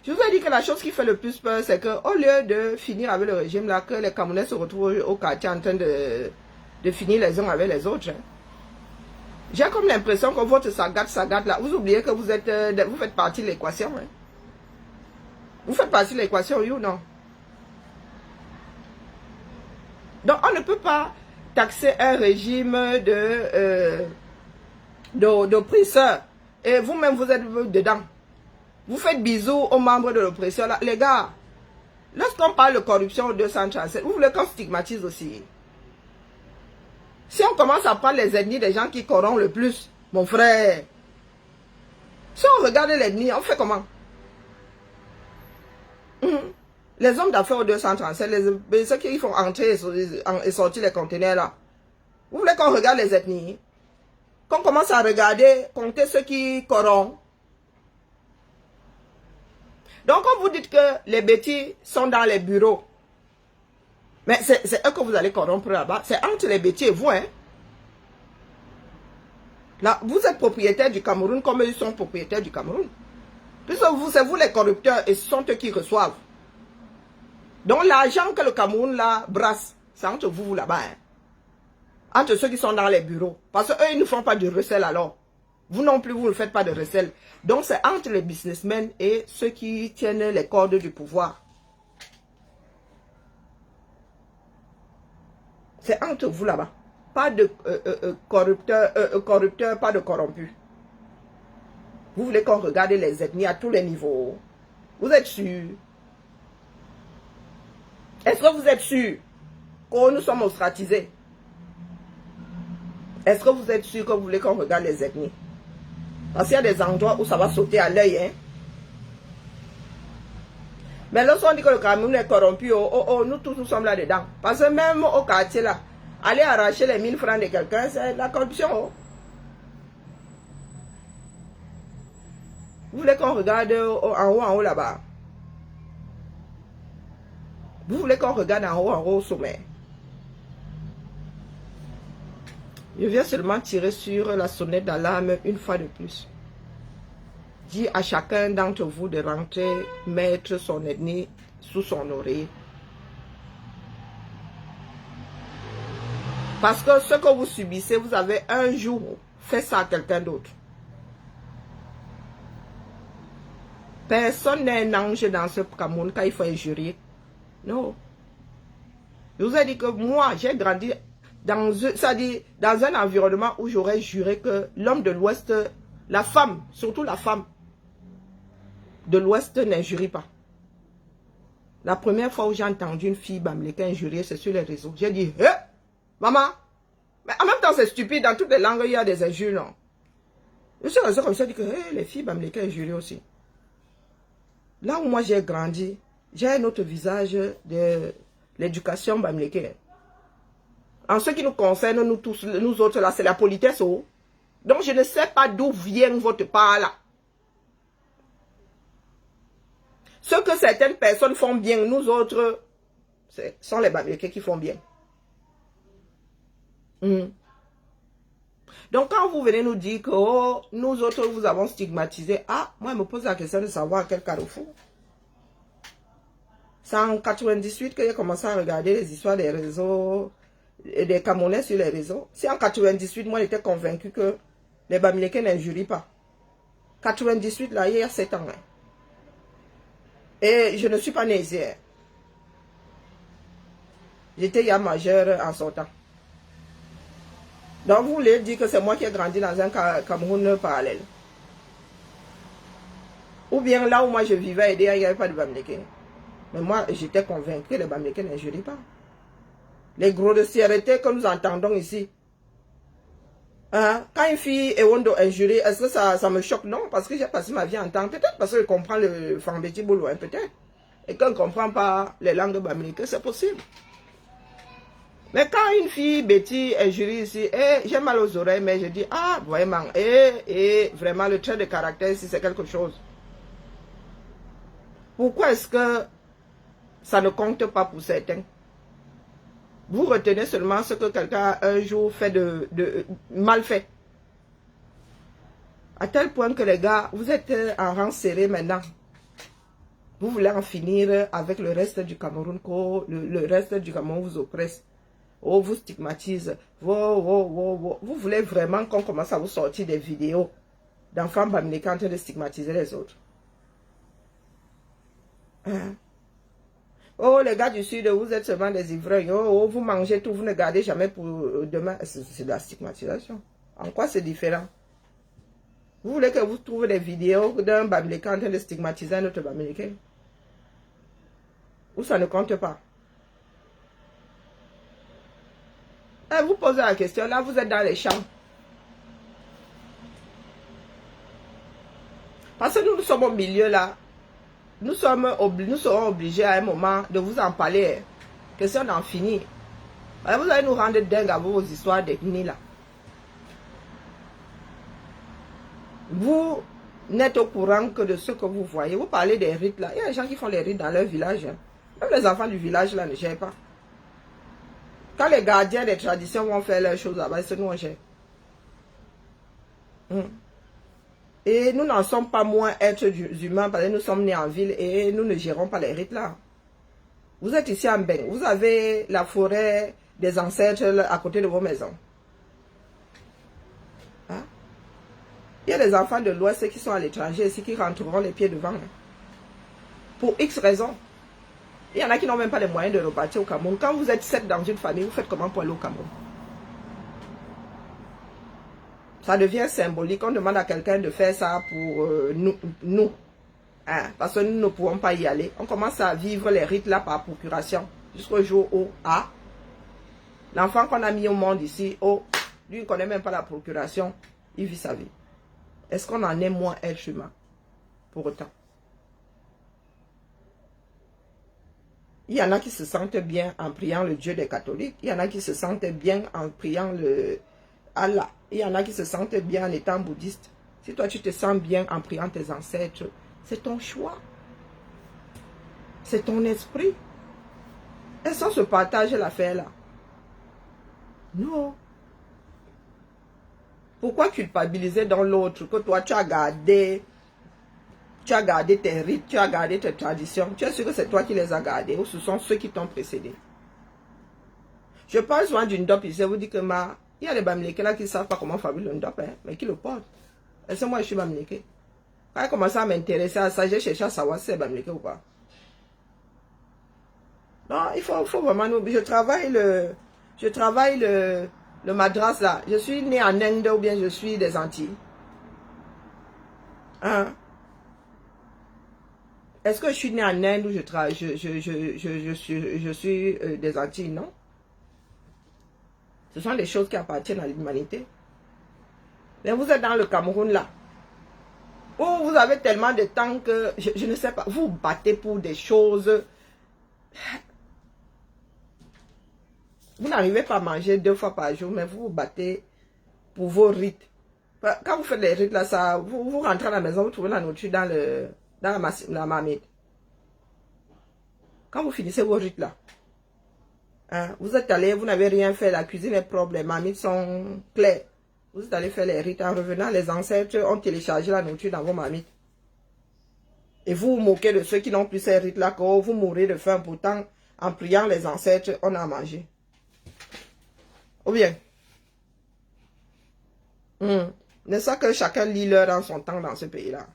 Je vous ai dit que la chose qui fait le plus peur, c'est qu'au lieu de finir avec le régime là, que les Camerounais se retrouvent au quartier en train de finir les uns avec les autres. Hein. J'ai comme l'impression que votre sagade là, vous oubliez que vous faites partie de l'équation. Hein. Vous faites partie de l'équation, oui ou non? Donc on ne peut pas taxer un régime d'oppresseurs. Et vous-même, vous êtes dedans. Vous faites bisous aux membres de l'oppresseur. Les gars, Lorsqu'on parle de corruption au 237, vous voulez qu'on stigmatise aussi? Si on commence à prendre les ethnies des gens qui corrompent le plus, mon frère, si on regarde l'ethnie, on fait comment? Les hommes d'affaires au 237, ceux qui font entrer et sortir les conteneurs là. Vous voulez qu'on regarde les ethnies? Qu'on commence à regarder, compter ceux qui corrompent? Donc, quand vous dites que les bêtis sont dans les bureaux, mais c'est eux que vous allez corrompre là-bas. C'est entre les bêtis et vous, hein. Là, vous êtes propriétaire du Cameroun comme ils sont propriétaires du Cameroun. Puisque c'est vous les corrupteurs et ce sont eux qui reçoivent. Donc, l'argent que le Cameroun là brasse, c'est entre vous là-bas, hein. Entre ceux qui sont dans les bureaux. Parce qu'eux, ils ne font pas du recel alors. Vous non plus, vous ne faites pas de recel. Donc, c'est entre les businessmen et ceux qui tiennent les cordes du pouvoir. C'est entre vous là-bas. Pas de corrupteurs, pas de corrompus. Vous voulez qu'on regarde les ethnies à tous les niveaux. Vous êtes sûr? Est-ce que vous êtes sûr que nous sommes ostracisés? Est-ce que vous êtes sûr que vous voulez qu'on regarde les ethnies? Parce qu'il y a des endroits où ça va sauter à l'œil, hein. Mais lorsqu'on dit que le Cameroun est corrompu, nous tous nous sommes là-dedans. Parce que même au quartier là, aller arracher les 1000 francs de quelqu'un, c'est la corruption. Oh. Vous voulez qu'on regarde en haut là-bas? Vous voulez qu'on regarde en haut au sommet? Je viens seulement tirer sur la sonnette d'alarme une fois de plus. Dis à chacun d'entre vous de rentrer, mettre son ethnie sous son oreille. Parce que ce que vous subissez, vous avez un jour fait ça à quelqu'un d'autre. Personne n'est un ange dans ce Cameroun quand il faut injurier. Non. Je vous ai dit que moi, j'ai grandi dans un environnement où j'aurais juré que l'homme de l'Ouest, la femme, surtout la femme de l'Ouest n'injurie pas. La première fois où j'ai entendu une fille bamileke injurier, c'est sur les réseaux. J'ai dit, hé, maman, mais en même temps c'est stupide, dans toutes les langues il y a des injures, non? Je suis resté comme ça, je dis que hey, les filles bamileke injurient aussi. Là où moi j'ai grandi, j'ai un autre visage de l'éducation bamileke. En ce qui nous concerne, nous tous, nous autres là, c'est la politesse. Oh. Donc je ne sais pas d'où vient votre part là. Ce que certaines personnes font bien, nous autres, ce sont les bamileke qui font bien. Donc quand vous venez nous dire que oh, nous autres vous avons stigmatisé, ah, moi je me pose la question de savoir à quel carrefour. C'est en 98 que j'ai commencé à regarder les histoires des réseaux, des Camerounais sur les réseaux. Si en 98, moi j'étais convaincu que les bamileke n'injurient pas. 98 là, il y a 7 ans. Hein. Et je ne suis pas né ici. Hein. J'étais ya majeur en sortant. Donc vous voulez dire que c'est moi qui ai grandi dans un Cameroun parallèle. Ou bien là où moi je vivais, il n'y avait pas de bamileke. Mais moi j'étais convaincu que les bamileke n'injurient pas. Les grossièretés que nous entendons ici. Hein? Quand une fille est injuriée, est-ce que ça me choque? Non, parce que j'ai passé ma vie en temps. Peut-être parce que je comprends le Fambeti Boulou, hein, peut-être. Et qu'on ne comprend pas les langues bamileke, c'est possible. Mais quand une fille Betty injurie ici, j'ai mal aux oreilles, mais je dis, ah, vraiment, vraiment, le trait de caractère ici, c'est quelque chose. Pourquoi est-ce que ça ne compte pas pour certains? Vous retenez seulement ce que quelqu'un un jour fait de mal fait. À tel point que les gars, vous êtes en rang serré maintenant. Vous voulez en finir avec le reste du Cameroun, le reste du Cameroun vous oppresse. Oh, vous stigmatise. Vous voulez vraiment qu'on commence à vous sortir des vidéos d'enfants bamileke en train de stigmatiser les autres. Hein? Oh, les gars du Sud, vous êtes seulement des ivrognes. Oh, vous mangez tout, vous ne gardez jamais pour demain. C'est de la stigmatisation. En quoi c'est différent? Vous voulez que vous trouviez des vidéos d'un bamileke en train de stigmatiser un autre bamileke? Ou ça ne compte pas. Et vous posez la question, là vous êtes dans les champs. Parce que nous sommes au milieu là. Nous serons obligés à un moment de vous en parler. Question d'en finir. Alors vous allez nous rendre dingue à vos histoires d'ethnie là. Vous n'êtes au courant que de ce que vous voyez. Vous parlez des rites là. Il y a des gens qui font les rites dans leur village. Hein. Même les enfants du village là ne gèrent pas. Quand les gardiens des traditions vont faire leurs choses là-bas, c'est nous on gère. Et nous n'en sommes pas moins êtres humains parce que nous sommes nés en ville et nous ne gérons pas les rites là. Vous êtes ici en Beng. Vous avez la forêt des ancêtres à côté de vos maisons. Hein? Il y a des enfants de l'Ouest qui sont à l'étranger ici qui rentreront les pieds devant. Hein. Pour X raisons. Il y en a qui n'ont même pas les moyens de repartir au Cameroun. Quand vous êtes 7 dans une famille, vous faites comment pour aller au Cameroun? Ça devient symbolique. On demande à quelqu'un de faire ça pour nous. Hein, parce que nous ne pouvons pas y aller. On commence à vivre les rites là par procuration. Jusqu'au jour où, l'enfant qu'on a mis au monde ici, lui, il ne connaît même pas la procuration. Il vit sa vie. Est-ce qu'on en est moins être humain? Pour autant. Il y en a qui se sentent bien en priant le Dieu des catholiques. Il y en a qui se sentent bien en priant le Allah. Il y en a qui se sentent bien en étant bouddhiste. Si toi tu te sens bien en priant tes ancêtres, c'est ton choix. C'est ton esprit. Est-ce qu'on se partage l'affaire là? Non. Pourquoi culpabiliser dans l'autre que toi tu as gardé tes rites, tu as gardé tes traditions? Tu es sûr que c'est toi qui les as gardés ou ce sont ceux qui t'ont précédé? Je parle souvent d'une dope ici, vous dites que il y a des Bamileke là qui ne savent pas comment fabriquer une dope, hein, mais qui le portent. Est-ce que moi je suis Bamileke? Quand j'ai commencé à m'intéresser à ça, j'ai cherché à savoir si c'est Bamileke ou pas. Non, il faut vraiment nous. Je travaille le madras là. Je suis né en Inde ou bien je suis des Antilles. Hein? Est-ce que je suis né en Inde ou je suis des Antilles? Non. Ce sont des choses qui appartiennent à l'humanité. Mais vous êtes dans le Cameroun là. Oh, vous avez tellement de temps que, je ne sais pas, vous battez pour des choses. Vous n'arrivez pas à manger 2 fois par jour, mais vous vous battez pour vos rites. Quand vous faites les rites là, vous rentrez à la maison, vous trouvez la nourriture dans la marmite. Quand vous finissez vos rites là, hein, vous êtes allé, vous n'avez rien fait, la cuisine est propre, les marmites sont claires. Vous êtes allé faire les rites. En revenant, les ancêtres ont téléchargé la nourriture dans vos marmites. Et vous vous moquez de ceux qui n'ont plus ces rites-là, que vous mourrez de faim. Pourtant, en priant les ancêtres, on a mangé. Ou bien, n'est-ce pas que chacun lit l'heure en son temps dans ce pays-là?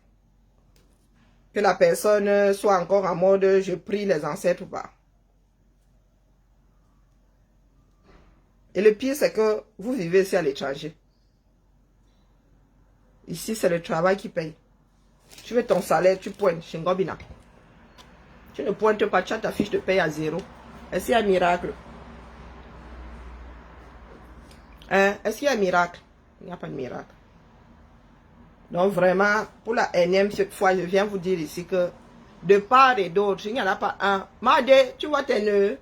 Que la personne soit encore en mode je prie les ancêtres ou pas. Et le pire, c'est que vous vivez ici à l'étranger. Ici, c'est le travail qui paye. Tu veux ton salaire, tu pointes chez Ngobina. Tu ne pointes pas, tu as ta fiche de paye à 0. Est-ce qu'il y a un miracle? Hein? Est-ce qu'il y a un miracle? Il n'y a pas de miracle. Donc vraiment, pour la énième fois, je viens vous dire ici que de part et d'autre, il n'y en a pas un. Madé, tu vois tes nœuds?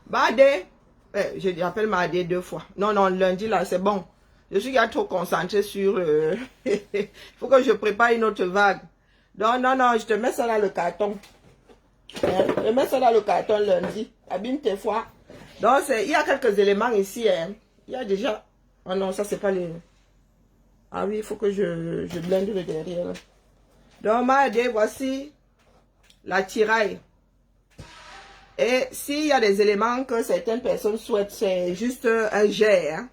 Madé, j'appelle Madé 2 fois. Non, lundi là, c'est bon. Je suis trop concentré sur... Il faut que je prépare une autre vague. Non, je te mets ça dans le carton. Hein? Je mets ça dans le carton lundi. Abîme tes fois. Donc, il y a quelques éléments ici. Hein? Il y a déjà... Oh non, ça, c'est pas les... Ah oui, il faut que je blende le derrière. Donc, Madé, voici la tiraille. Et s'il y a des éléments que certaines personnes souhaitent, c'est juste un jet. Hein?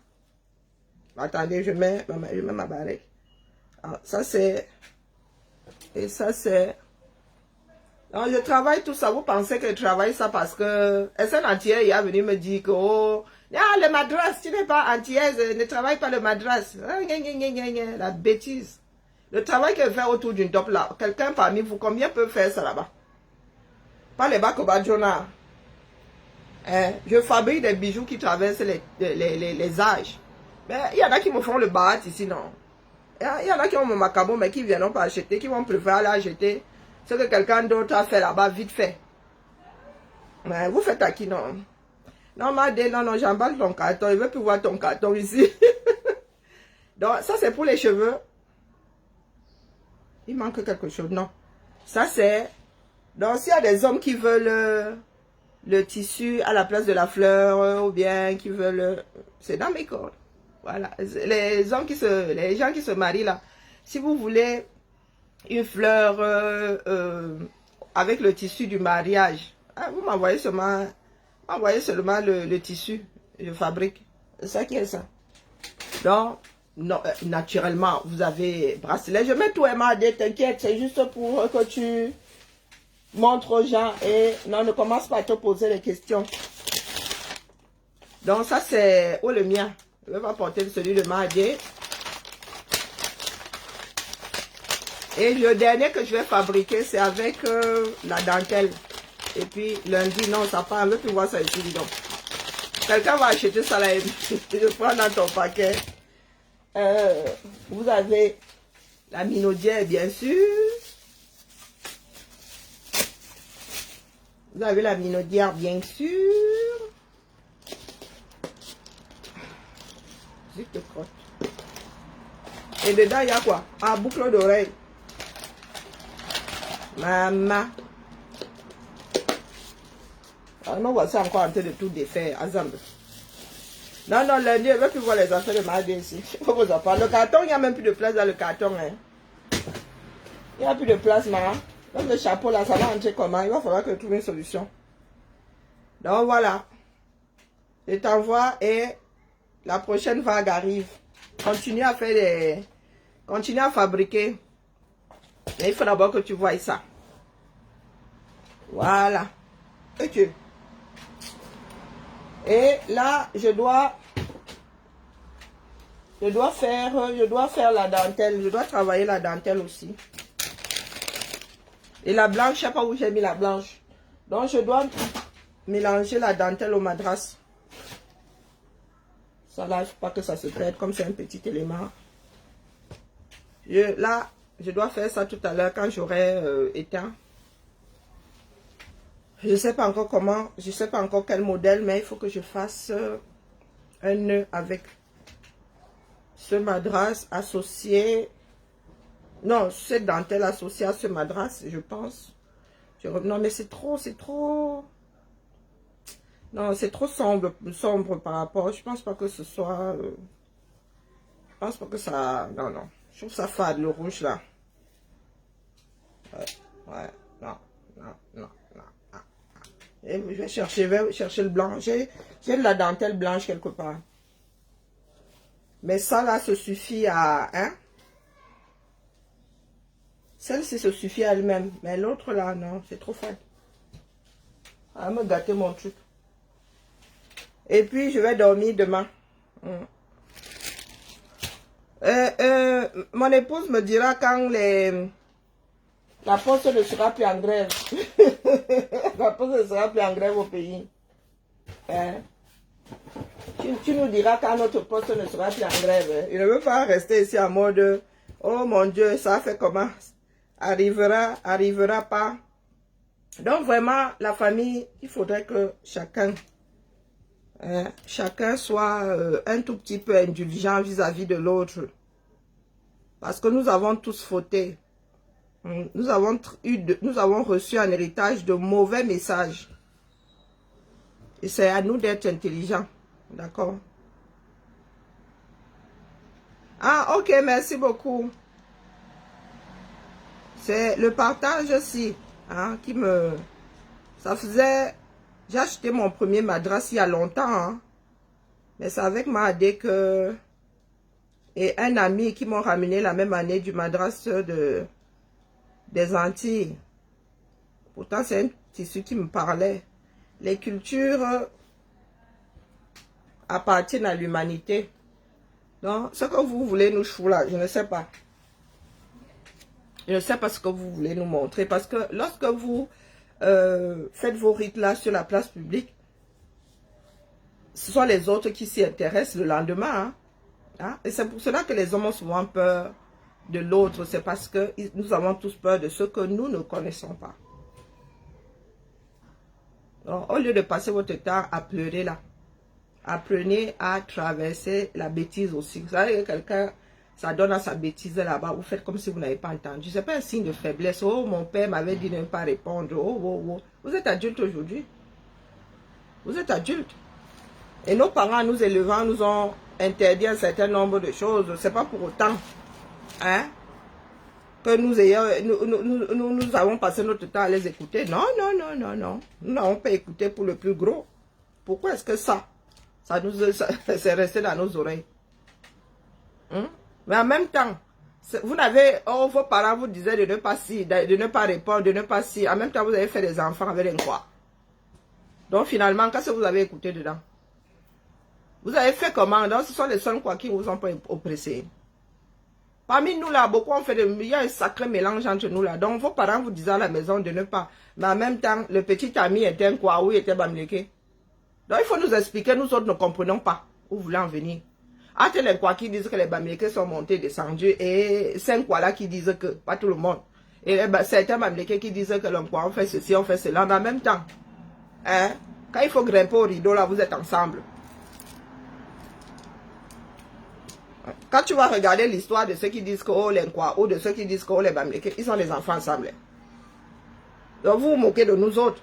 Attendez, je mets ma barrique. Ah, ça c'est... Et ça c'est... Donc je travaille tout ça. Vous pensez que je travaille ça parce que... Est-ce qu'un entier il est venu me dire que... Oh, le madras, tu n'es pas antillaise, ne travaille pas le madras. La bêtise. Le travail que je fais autour d'une top là, quelqu'un parmi vous, combien peut faire ça là-bas? Pas les Bakobadjona. Hein? Je fabrique des bijoux qui traversent les âges. Mais il y en a qui me font le barat ici, non. Il y en a qui ont mon macabo, mais qui ne viendront pas acheter, qui vont préférer aller acheter ce que quelqu'un d'autre a fait là-bas, vite fait. Mais vous faites à qui, non? Non, Madé, non, j'emballe ton carton. Il ne veut plus voir ton carton ici. Donc, ça, c'est pour les cheveux. Il manque quelque chose, non. Ça, c'est... Donc, s'il y a des hommes qui veulent le tissu à la place de la fleur, ou bien qui veulent... C'est dans mes cordes. Voilà. Les gens qui se marient, là, si vous voulez une fleur avec le tissu du mariage, vous m'envoyez seulement le tissu. Je fabrique. C'est ça qui est ça. Donc, non, naturellement, vous avez bracelet. Je mets tout MAD, t'inquiète, c'est juste pour que tu montres aux gens et non, ne commence pas à te poser les questions. Donc, ça, c'est le mien. Je vais pas porter celui de MAD. Et le dernier que je vais fabriquer, c'est avec la dentelle. Et puis, lundi, non, ça part. On ne veut plus voir ça ici, dis donc. Quelqu'un va acheter ça là. Je prends dans ton paquet. Vous avez la minaudière, bien sûr. Vous avez la minaudière, bien sûr. Je te crotte. Et dedans, il y a quoi? Ah, boucle d'oreille. Maman. Alors, nous voici encore en train de tout défaire. Azambe. Non, lundi, je ne veux plus voir les affaires de ma ici. Il faut vous en parler. Le carton, il n'y a même plus de place dans le carton. Hein. Il n'y a plus de place, maman. Donc, le chapeau, là, ça va entrer comment? Il va falloir que je trouve une solution. Donc, voilà. Je t'envoie et la prochaine vague arrive. Continue à faire des... Continue à fabriquer. Mais il faut d'abord que tu voies ça. Voilà. Ok. Et là, je dois faire la dentelle. Je dois travailler la dentelle aussi. Et la blanche, je ne sais pas où j'ai mis la blanche. Donc, je dois mélanger la dentelle au madras. Ça là, il ne faut pas que ça se perde, comme c'est un petit élément. Là, je dois faire ça tout à l'heure quand j'aurai éteint. Je ne sais pas encore comment, je ne sais pas encore quel modèle, mais il faut que je fasse un nœud avec ce madras associé. Non, cette dentelle associée à ce madras, je pense. Non, mais c'est trop. Non, c'est trop sombre par rapport. Je pense pas que ce soit. Je pense pas que ça. Non. Je trouve ça fade, le rouge là. Ouais. Non. Et je vais chercher le blanc. J'ai de la dentelle blanche quelque part. Mais ça là, se suffit à... Hein? Celle-ci se suffit à elle-même. Mais l'autre là, non, c'est trop fade. Elle va me gâter mon truc. Et puis, je vais dormir demain. Mon épouse me dira quand la poste ne sera plus en grève. La poste ne sera plus en grève au pays. Hein? Tu nous diras quand notre poste ne sera plus en grève. Hein? Il ne veut pas rester ici en mode oh mon Dieu, ça fait comment? Arrivera pas. Donc vraiment, la famille, il faudrait que chacun soit un tout petit peu indulgent vis-à-vis de l'autre. Parce que nous avons tous fauté. Nous avons reçu un héritage de mauvais messages. Et c'est à nous d'être intelligents. D'accord? Ah, ok, merci beaucoup. C'est le partage aussi qui me... Ça faisait... J'ai acheté mon premier madras il y a longtemps. Hein, mais c'est avec ma AD que... Et un ami qui m'ont ramené la même année du madras des Antilles. Pourtant, c'est un tissu qui me parlait. Les cultures appartiennent à l'humanité. Donc, ce que vous voulez nous chouer là, je ne sais pas. Je ne sais pas ce que vous voulez nous montrer. Parce que lorsque vous faites vos rites là sur la place publique. Ce sont les autres qui s'y intéressent le lendemain. Hein. Hein? Et c'est pour cela que les hommes ont souvent peur de l'autre. C'est parce que nous avons tous peur de ce que nous ne connaissons pas. Donc, au lieu de passer votre temps à pleurer là, apprenez à traverser la bêtise aussi. Vous savez que quelqu'un, ça donne à sa bêtise là-bas, vous faites comme si vous n'avez pas entendu. Ce n'est pas un signe de faiblesse. Oh, mon père m'avait dit de ne pas répondre. Oh, oh, oh. Vous êtes adulte aujourd'hui. Vous êtes adulte. Et nos parents, nous élevant, nous ont interdit un certain nombre de choses. Ce n'est pas pour autant hein, que nous avons passé notre temps à les écouter. Non, non, non, non, non. Nous n'avons pas écouté pour le plus gros. Pourquoi est-ce que ça c'est resté dans nos oreilles? Hein? Mais en même temps, vous n'avez, oh, vos parents vous disaient de ne pas si, de ne pas répondre, de ne pas si. En même temps, vous avez fait des enfants avec un quoi. Donc finalement, qu'est-ce que vous avez écouté dedans? Vous avez fait comment? Donc ce sont les seuls quoi qui vous ont pas oppressé. Parmi nous là, beaucoup ont fait il y a un sacré mélange entre nous là. Donc vos parents vous disaient à la maison de ne pas. Mais en même temps, le petit ami était un quoi, oui, était bamléké. Donc il faut nous expliquer, nous autres ne comprenons pas où vous voulez en venir. Entre les quoi qui disent que les bamlékés sont montés, descendus, et 5 quoi là qui disent que, pas tout le monde. Et certains bamlékés qui disent que l'on quoi, on fait ceci, on fait cela, mais en même temps, hein, quand il faut grimper au rideau là, vous êtes ensemble. Quand tu vas regarder l'histoire de ceux qui disent que oh les quoi, ou de ceux qui disent que oh les bamlékés, ils sont des enfants ensemble. Donc vous vous moquez de nous autres.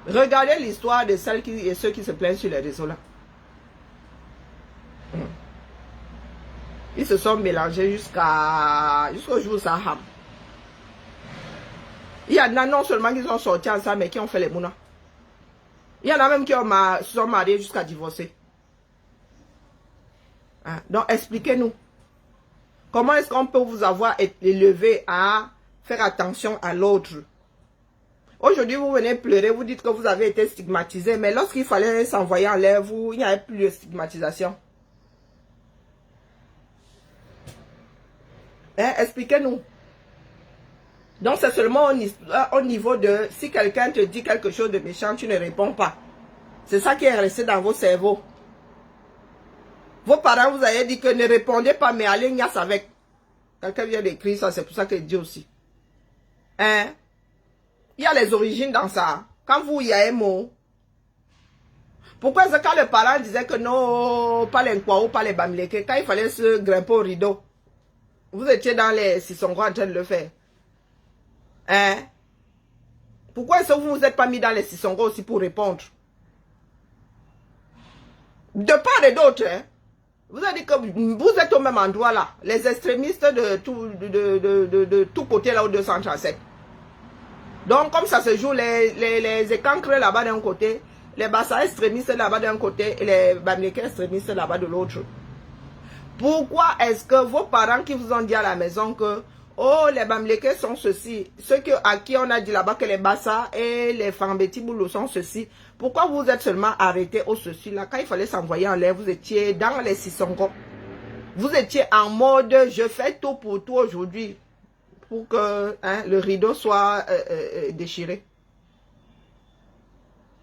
Regardez l'histoire de celles qui et ceux qui se plaignent sur les réseaux là. Ils se sont mélangés jusqu'au jour où ça ham. Il y en a non seulement qui sont sortis ensemble, mais qui ont fait les mounas. Il y en a même qui se sont mariés jusqu'à divorcer. Hein? Donc expliquez-nous. Comment est-ce qu'on peut vous avoir élevé à faire attention à l'autre? Aujourd'hui, vous venez pleurer, vous dites que vous avez été stigmatisé, mais lorsqu'il fallait s'envoyer en l'air, il n'y avait plus de stigmatisation. Hein? Expliquez-nous. Donc, c'est seulement au niveau de si quelqu'un te dit quelque chose de méchant, tu ne réponds pas. C'est ça qui est resté dans vos cerveaux. Vos parents vous avaient dit que ne répondez pas, mais allez niasse avec. Quelqu'un vient d'écrire ça, c'est pour ça qu'il dit aussi. Hein? Il y a les origines dans ça. Quand vous, il y a un mot. Pourquoi est-ce que quand le parent disait que non, pas les Nkwa ou pas les Bamileke, quand il fallait se grimper au rideau, vous étiez dans les Sissongo en train de le faire? Hein? Pourquoi est-ce que vous ne vous êtes pas mis dans les Sissongo aussi pour répondre? De part et d'autre, hein? Vous avez dit que vous êtes au même endroit là. Les extrémistes de tout côté là au 237. Donc comme ça se joue, les écancres là-bas d'un côté, les Bassa extrémistes là-bas d'un côté et les Bamileke extrémistes là-bas de l'autre. Pourquoi est-ce que vos parents qui vous ont dit à la maison que oh les Bamileke sont ceci, ceux à qui on a dit là-bas que les Bassa et les Fambeti Boulou sont ceci, pourquoi vous êtes seulement arrêtés au ceci là? Quand il fallait s'envoyer en l'air, vous étiez dans les Sissongo. Vous étiez en mode je fais tout pour tout aujourd'hui pour que hein, le rideau soit déchiré.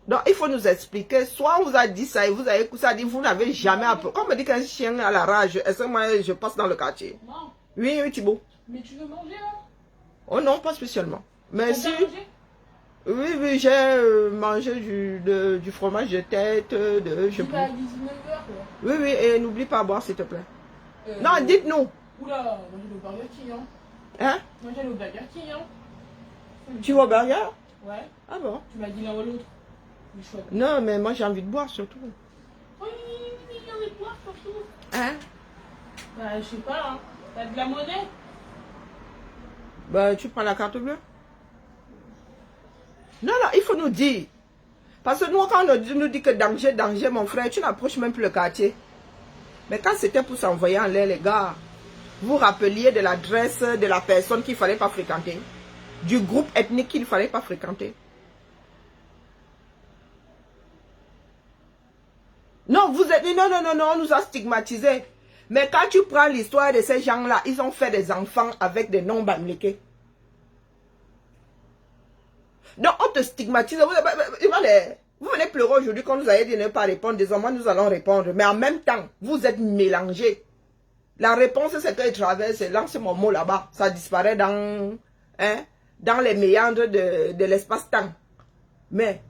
Donc il faut nous expliquer, soit on vous a dit ça et vous avez écouté ça, dit vous n'avez jamais appris. Quand on me dit qu'un chien a la rage, est-ce que moi je passe dans le quartier? Non. Oui, oui Thibaut. Mais tu veux manger là? Oh non, pas spécialement. Mais si. Oui, oui, j'ai mangé du fromage de tête, je tu vas à 19 h quoi. Oui, oui, et n'oublie pas à boire s'il te plaît. Non, dites-nous. Oula, moi j'ai le Burger King, hein. Hein? Moi j'ai le Burger King, hein. Tu vas au burger? Ouais. Ah bon? Tu m'as dit l'un ou l'autre. Non, mais moi j'ai envie de boire surtout. Oui, j'ai envie de boire surtout. Hein? Bah, je sais pas, hein. T'as de la monnaie? Bah, tu prends la carte bleue? Non, non, il faut nous dire. Parce que nous, quand on nous dit que danger, danger, mon frère, tu n'approches même plus le quartier. Mais quand c'était pour s'envoyer en l'air, les gars, vous rappeliez de l'adresse de la personne qu'il ne fallait pas fréquenter, du groupe ethnique qu'il ne fallait pas fréquenter. Non, vous êtes... Non, non, non, non, on nous a stigmatisés. Mais quand tu prends l'histoire de ces gens-là, ils ont fait des enfants avec des noms bamileke. Donc, on te stigmatise. Vous venez pleurer aujourd'hui quand vous avez dit ne pas répondre. Désormais, nous allons répondre. Mais en même temps, vous êtes mélangés. La réponse, c'est que traverse, lance mon mot là-bas. Ça disparaît dans les méandres de l'espace-temps. Mais,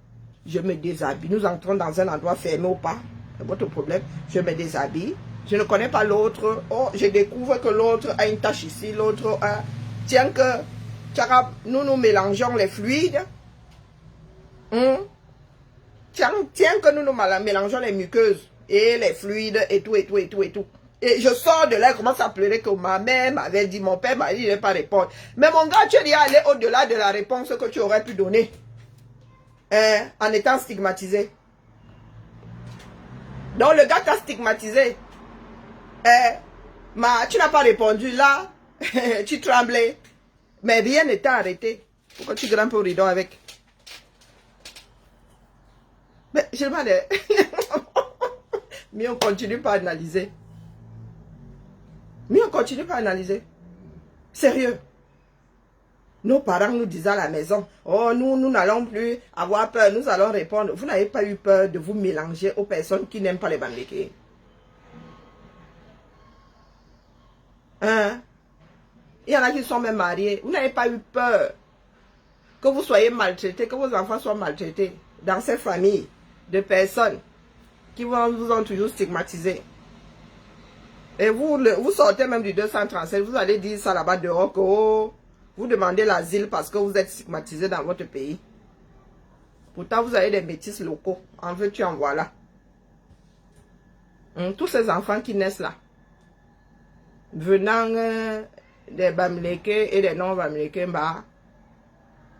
je me déshabille. Nous entrons dans un endroit fermé ou pas. C'est votre problème. Je me déshabille. Je ne connais pas l'autre. Oh, je découvre que l'autre a une tache ici. L'autre a... Tiens que... Nous mélangeons les fluides. Tiens que nous mélangeons les muqueuses et les fluides et tout. Et je sors de là, je commence à pleurer que ma mère m'avait dit, mon père m'a dit de ne pas répondre. Mais mon gars, tu es allé au-delà de la réponse que tu aurais pu donner. En étant stigmatisé. Donc le gars t'a stigmatisé. Tu n'as pas répondu là. Tu tremblais. Mais rien ne t'a arrêté. Pourquoi tu grimpes au rideau avec? Mais je demande. Mais on continue pas à analyser. Sérieux. Nos parents nous disaient à la maison, oh, nous n'allons plus avoir peur, nous allons répondre. Vous n'avez pas eu peur de vous mélanger aux personnes qui n'aiment pas les Bamileke. Il y en a qui sont même mariés. Vous n'avez pas eu peur que vous soyez maltraités, que vos enfants soient maltraités dans ces familles de personnes qui vous ont toujours stigmatisé. Et vous sortez même du 237, vous allez dire ça là-bas dehors que oh, vous demandez l'asile parce que vous êtes stigmatisé dans votre pays. Pourtant, vous avez des métis locaux. En veux-tu, en voilà. Tous ces enfants qui naissent là, venant des Bamileke et des non-Bamileke,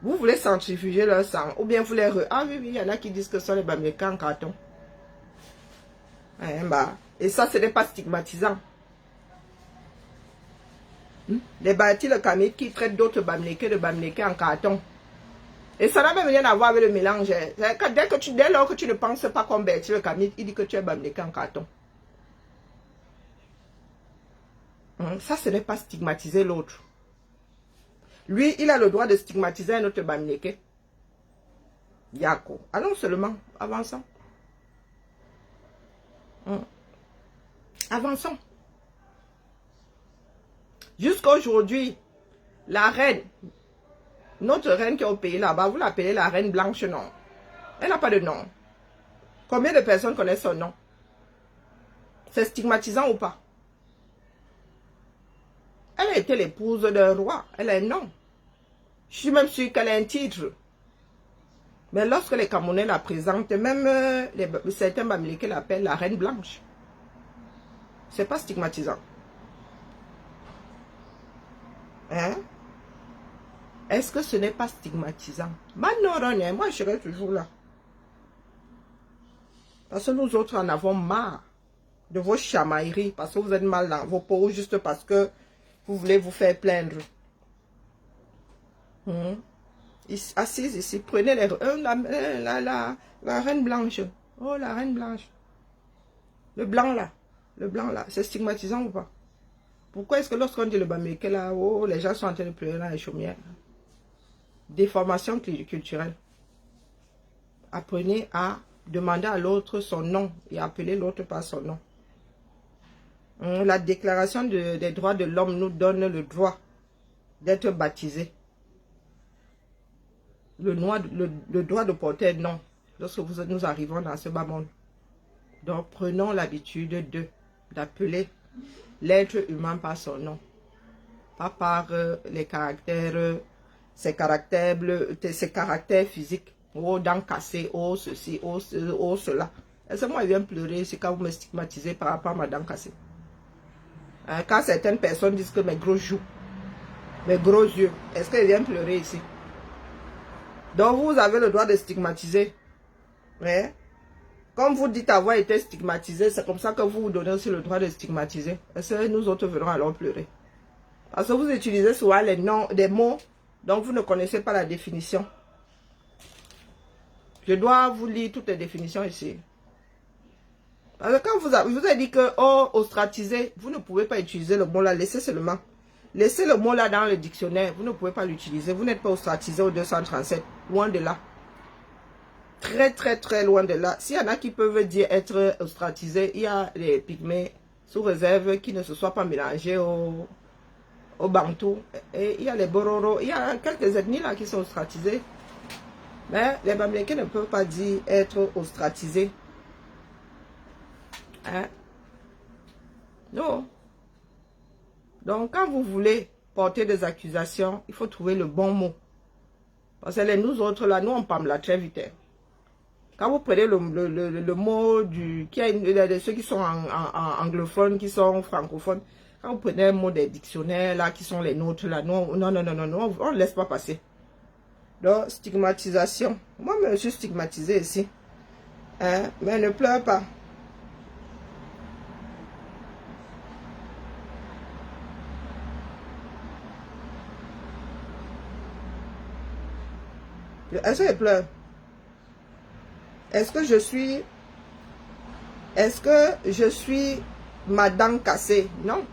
vous voulez centrifuger leur sang. Ou bien vous les... Ah oui, il y en a qui disent que ce sont les Bamileke en carton. Et ça, ce n'est pas stigmatisant. Les bâtis, le Camille qui traitent d'autres Bamileke de Bamileke en carton. Et ça n'a même rien à voir avec le mélange. Dès lors que tu ne penses pas comme Bertie le Camille, il dit que tu es Bamileke en carton. Ça, ce n'est pas stigmatiser l'autre. Lui, il a le droit de stigmatiser un autre Bamileke. Yako. Allons seulement, avançons. Avançons. Jusqu'à aujourd'hui, la reine, notre reine qui est au pays là-bas, vous l'appelez la reine blanche, non? Elle n'a pas de nom. Combien de personnes connaissent son nom? C'est stigmatisant ou pas? Elle a été l'épouse d'un roi. Elle a un nom. Je suis même sûre qu'elle a un titre. Mais lorsque les Camerounais la présentent, même certains Bamileke l'appellent la reine blanche. C'est pas stigmatisant. Est-ce que ce n'est pas stigmatisant? Moi, je serai toujours là. Parce que nous autres en avons marre de vos chamailleries. Parce que vous êtes mal dans vos peaux juste parce que vous voulez vous faire plaindre. Assise ici, prenez la reine blanche. Oh, la reine blanche. Le blanc là. C'est stigmatisant ou pas? Pourquoi est-ce que lorsqu'on dit le Bamileke là, oh, les gens sont en train de pleurer dans les chaumières? Déformation culturelle. Apprenez à demander à l'autre son nom et appeler l'autre par son nom. La déclaration des droits de l'homme nous donne le droit d'être baptisé. Le droit de porter un nom lorsque nous arrivons dans ce bas monde. Donc prenons l'habitude d'appeler l'être humain par son nom. Pas par les caractères, ses caractères physiques. Oh, dents cassées, oh ceci, oh cela. Est-ce que moi je viens pleurer ici quand vous me stigmatisez par rapport à ma dent cassée? Quand certaines personnes disent que mes gros joues, mes gros yeux, est-ce que je viens pleurer ici? Donc vous avez le droit de stigmatiser. Comme vous dites avoir été stigmatisé, c'est comme ça que vous vous donnez aussi le droit de stigmatiser. Est-ce que nous autres venons alors pleurer? Parce que vous utilisez souvent les noms, des mots dont vous ne connaissez pas la définition. Je dois vous lire toutes les définitions ici. Parce que quand vous avez dit que, oh, ostratisé, vous ne pouvez pas utiliser le mot là, laissez seulement. Laissez le mot là dans le dictionnaire. Vous ne pouvez pas l'utiliser. Vous n'êtes pas ostratisé au 237. Loin de là. Très, très, très loin de là. S'il y en a qui peuvent dire être ostratisés, il y a les pygmées sous réserve qui ne se soient pas mélangés au Bantou. Et il y a les Bororo. Il y a quelques ethnies là qui sont ostratisées. Mais les Bamileke ne peuvent pas dire être ostratisés. Hein? Non. Donc, quand vous voulez porter des accusations, il faut trouver le bon mot. Parce que nous autres, là, nous, on parle là très vite. Quand vous prenez le mot de ceux qui sont anglophones, qui sont francophones, quand vous prenez un mot des dictionnaires, là, qui sont les nôtres, là, non, on ne laisse pas passer. Donc, stigmatisation. Moi, je me suis stigmatisée ici. Hein? Mais ne pleure pas. Est-ce que je pleure? Est-ce que je suis ma dent cassée? Non.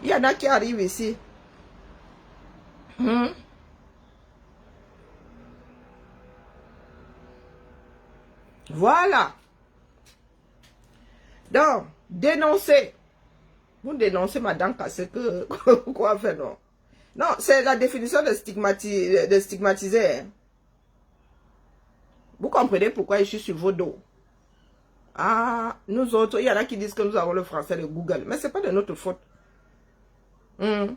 Il y en a qui arrivent ici. Voilà. Donc, dénoncer. Vous dénoncez ma dent cassée que quoi faire, non? Non, c'est la définition de stigmatiser. Hein. Vous comprenez pourquoi je suis sur vos dos? Ah, nous autres, il y en a qui disent que nous avons le français de Google. Mais ce n'est pas de notre faute. Ce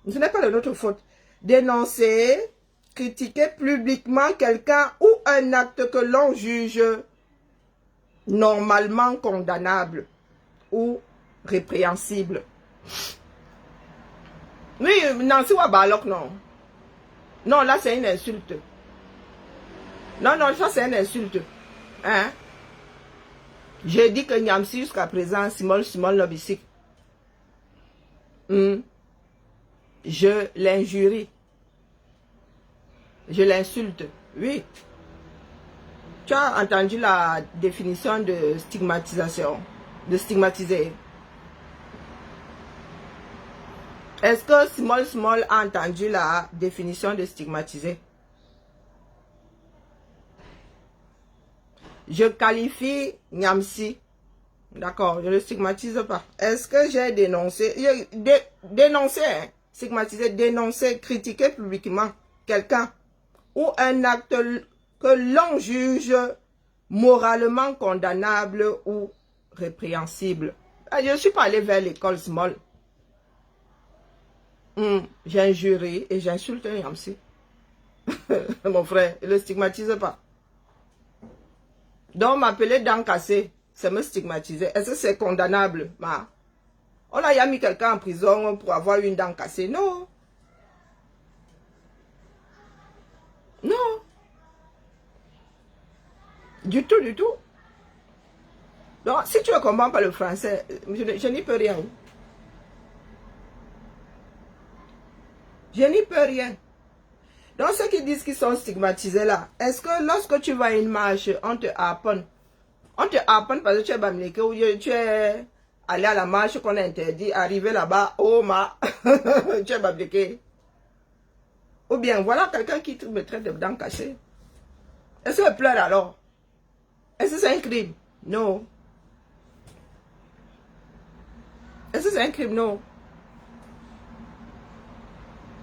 n'est pas de notre faute. Dénoncer, critiquer publiquement quelqu'un ou un acte que l'on juge normalement condamnable ou répréhensible. Oui, Nancy Wabalok, non. Non, là, c'est une insulte. Non, non, ça, c'est une insulte. Hein? J'ai dit que Nyamsi, jusqu'à présent, Simon Lobisik. Je l'injurie. Je l'insulte. Oui. Tu as entendu la définition de stigmatisation, de stigmatiser. Est-ce que Small a entendu la définition de stigmatiser? Je qualifie Nyamsi. D'accord, je ne le stigmatise pas. Est-ce que j'ai dénoncé, dénoncé, hein, stigmatisé, dénoncé, critiqué publiquement quelqu'un ou un acte que l'on juge moralement condamnable ou répréhensible? Je ne suis pas allé vers l'école Small. J'ai injuré et j'insulte un Nyamsi. Mon frère, ne le stigmatise pas. Donc, m'appeler dent cassée, c'est me stigmatiser. Est-ce que c'est condamnable? On a mis quelqu'un en prison pour avoir une dent cassée. Non. Non. Du tout, du tout. Donc, si tu ne comprends pas le français, je n'y peux rien. Je n'y peux rien. Donc, ceux qui disent qu'ils sont stigmatisés là, est-ce que lorsque tu vas à une marche, on te harponne? On te harponne parce que tu es Bamileke ou tu es allé à la marche qu'on a interdit, arrivé là-bas, oh ma, tu es Bamileke. Ou bien, voilà quelqu'un qui me traite de dents cachées. Est-ce que je pleure alors? Est-ce que c'est un crime? Non. Est-ce que c'est un crime? Non.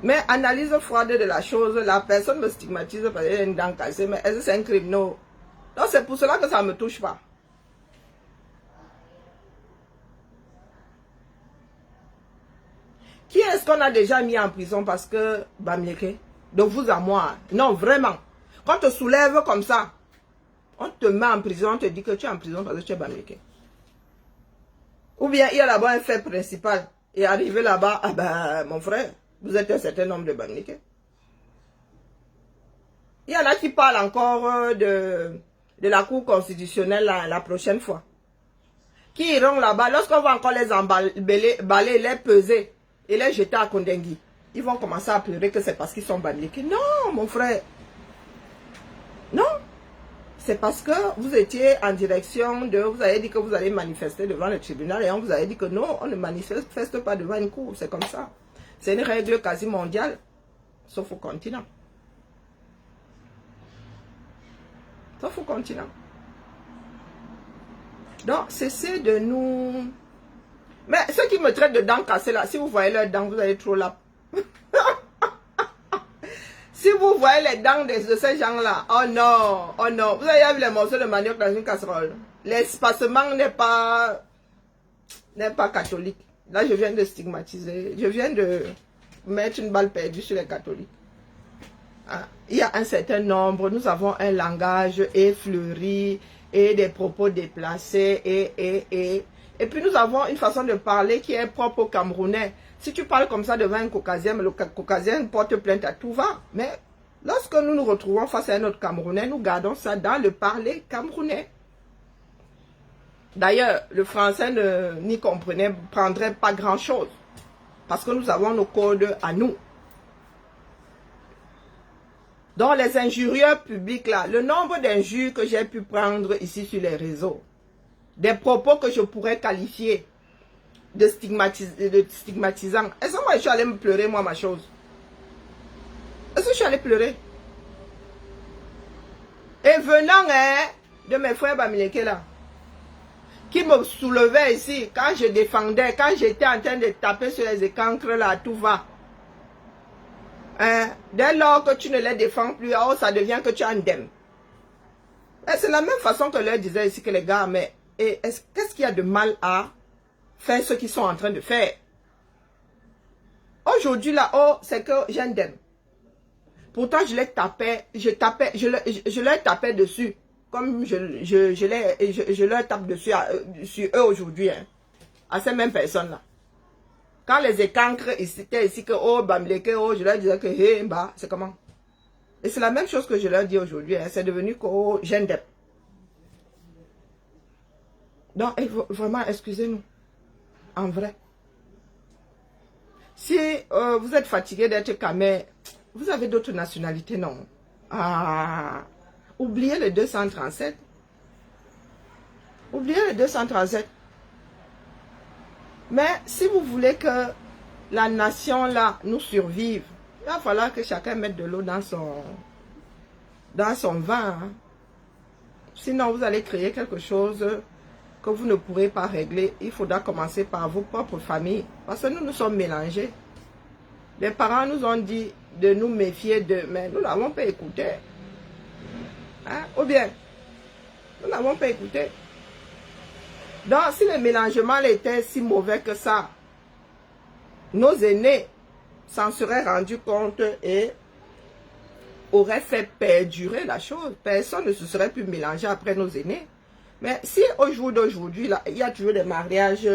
Mais analyse froide de la chose, la personne me stigmatise parce qu'elle a une dent cassée, mais est-ce que c'est un crime? Non. Donc c'est pour cela que ça ne me touche pas. Qui est-ce qu'on a déjà mis en prison parce que Bamileke? De vous à moi. Non, vraiment. Quand on te soulève comme ça, on te met en prison, on te dit que tu es en prison parce que tu es Bamileke. Ou bien il y a là-bas un fait principal. Et arrivé là-bas, ah ben mon frère, vous êtes un certain nombre de Bamileke. Il y en a qui parlent encore de la Cour constitutionnelle la prochaine fois. Qui iront là-bas, lorsqu'on va encore les emballer, les peser et les jeter à Kondengui, ils vont commencer à pleurer que c'est parce qu'ils sont Bamileke. Non, mon frère. Non. c'est parce que vous étiez en direction de... Vous avez dit que vous allez manifester devant le tribunal et on vous avait dit que non, on ne manifeste pas devant une cour. C'est comme ça. C'est une règle quasi mondiale, sauf au continent. Sauf au continent. Donc, cessez de nous... Mais ceux qui me traitent de dents cassées là, si vous voyez leurs dents, vous allez trop là. Si vous voyez les dents de ces gens-là, oh non, oh non. Vous avez vu les morceaux de manioc dans une casserole. L'espacement n'est pas catholique. Là, je viens de stigmatiser. Je viens de mettre une balle perdue sur les catholiques. Ah, il y a un certain nombre. Nous avons un langage effleuri et des propos déplacés. Et puis, nous avons une façon de parler qui est propre aux Camerounais. Si tu parles comme ça devant un Caucasien, le Caucasien porte plainte à tout va. Mais lorsque nous nous retrouvons face à un autre Camerounais, nous gardons ça dans le parler camerounais. D'ailleurs, le français n'y prendrait pas grand-chose. Parce que nous avons nos codes à nous. Dans les injurieux publics là, le nombre d'injures que j'ai pu prendre ici sur les réseaux, des propos que je pourrais qualifier de stigmatisant. Est-ce que moi je suis allé me pleurer, moi, ma chose? Est-ce que je suis allé pleurer? Et venant de mes frères Bamileke là, qui me soulevaient ici, quand je défendais, quand j'étais en train de taper sur les écancres là, tout va. Dès lors que tu ne les défends plus, oh, ça devient que tu en aimes. C'est la même façon que leur disait ici que les gars, mais qu'est-ce qu'il y a de mal à faire ce qu'ils sont en train de faire? Aujourd'hui là, oh, c'est que j'en aime. Pourtant, je les tapais, je leur tapais dessus. Comme je leur tape dessus sur eux aujourd'hui, hein, à ces mêmes personnes-là. Quand les écancres étaient ici que, oh, Bamileke, oh, je leur disais que, hey, bah, c'est comment? Et c'est la même chose que je leur dis aujourd'hui, hein, c'est devenu que, oh, j'aime. Donc, vraiment, excusez-nous. En vrai. Si vous êtes fatigué d'être camé, vous avez d'autres nationalités, non? Ah, oubliez le 237. Oubliez le 237. Mais si vous voulez que la nation là nous survive, il va falloir que chacun mette de l'eau dans son vin. Hein. Sinon, vous allez créer quelque chose que vous ne pourrez pas régler. Il faudra commencer par vos propres familles. Parce que nous sommes mélangés. Les parents nous ont dit de nous méfier d'eux, mais nous n'avons pas écouté. Hein? Ou bien, nous n'avons pas écouté. Donc, si le mélangement était si mauvais que ça, nos aînés s'en seraient rendus compte et auraient fait perdurer la chose. Personne ne se serait pu mélanger après nos aînés. Mais si au jour d'aujourd'hui, là, il y a toujours des mariages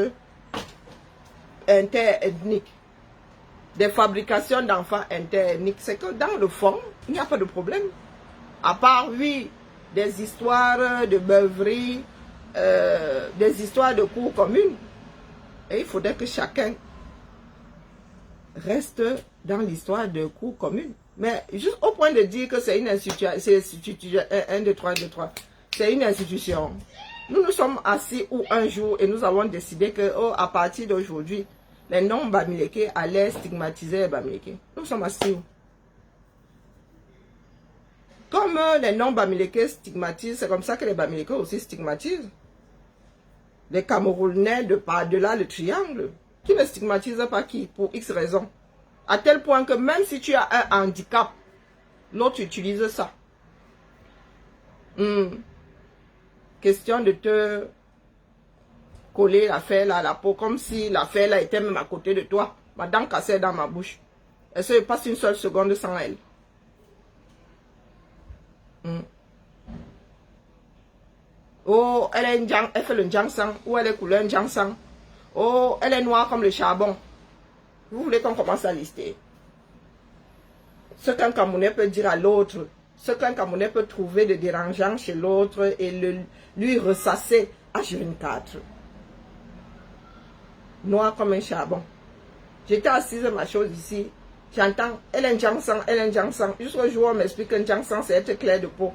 interethniques, des fabrications d'enfants interethniques, c'est que dans le fond, il n'y a pas de problème. À part, oui, des histoires de beuverie, des histoires de cours communes. Et il faudrait que chacun reste dans l'histoire de cours communes. Mais juste au point de dire que c'est une institution, c'est 1, 2, 3, 2, 3. C'est une institution. Nous nous sommes assis un jour et nous avons décidé que à partir d'aujourd'hui, les noms Bamileke allaient stigmatiser les Bamileke. Nous sommes assis où? Comme les noms Bamileke stigmatisent, c'est comme ça que les Bamileke aussi stigmatisent. Les Camerounais de par-delà le triangle, qui ne stigmatisent pas qui, pour X raisons. À tel point que même si tu as un handicap, l'autre utilise ça. Question de te coller l'affaire là à la peau, comme si l'affaire là était même à côté de toi. Ma dent cassée dans ma bouche. Elle se passe une seule seconde sans elle. Oh, elle fait le Jiangsang, ou elle est couleur Jiangsang. Oh, elle est noire comme le charbon. Vous voulez qu'on commence à lister? Ce qu'un Camerounais peut dire à l'autre, ce qu'un Camerounais peut trouver de dérangeant chez l'autre et lui ressasser H24. Noir comme un charbon. J'étais assise ma chose ici. J'entends, elle est un Jiangsang, elle est un Jiangsang. Jusqu'au jour où on m'explique qu'un Jiangsang, c'est être clair de peau.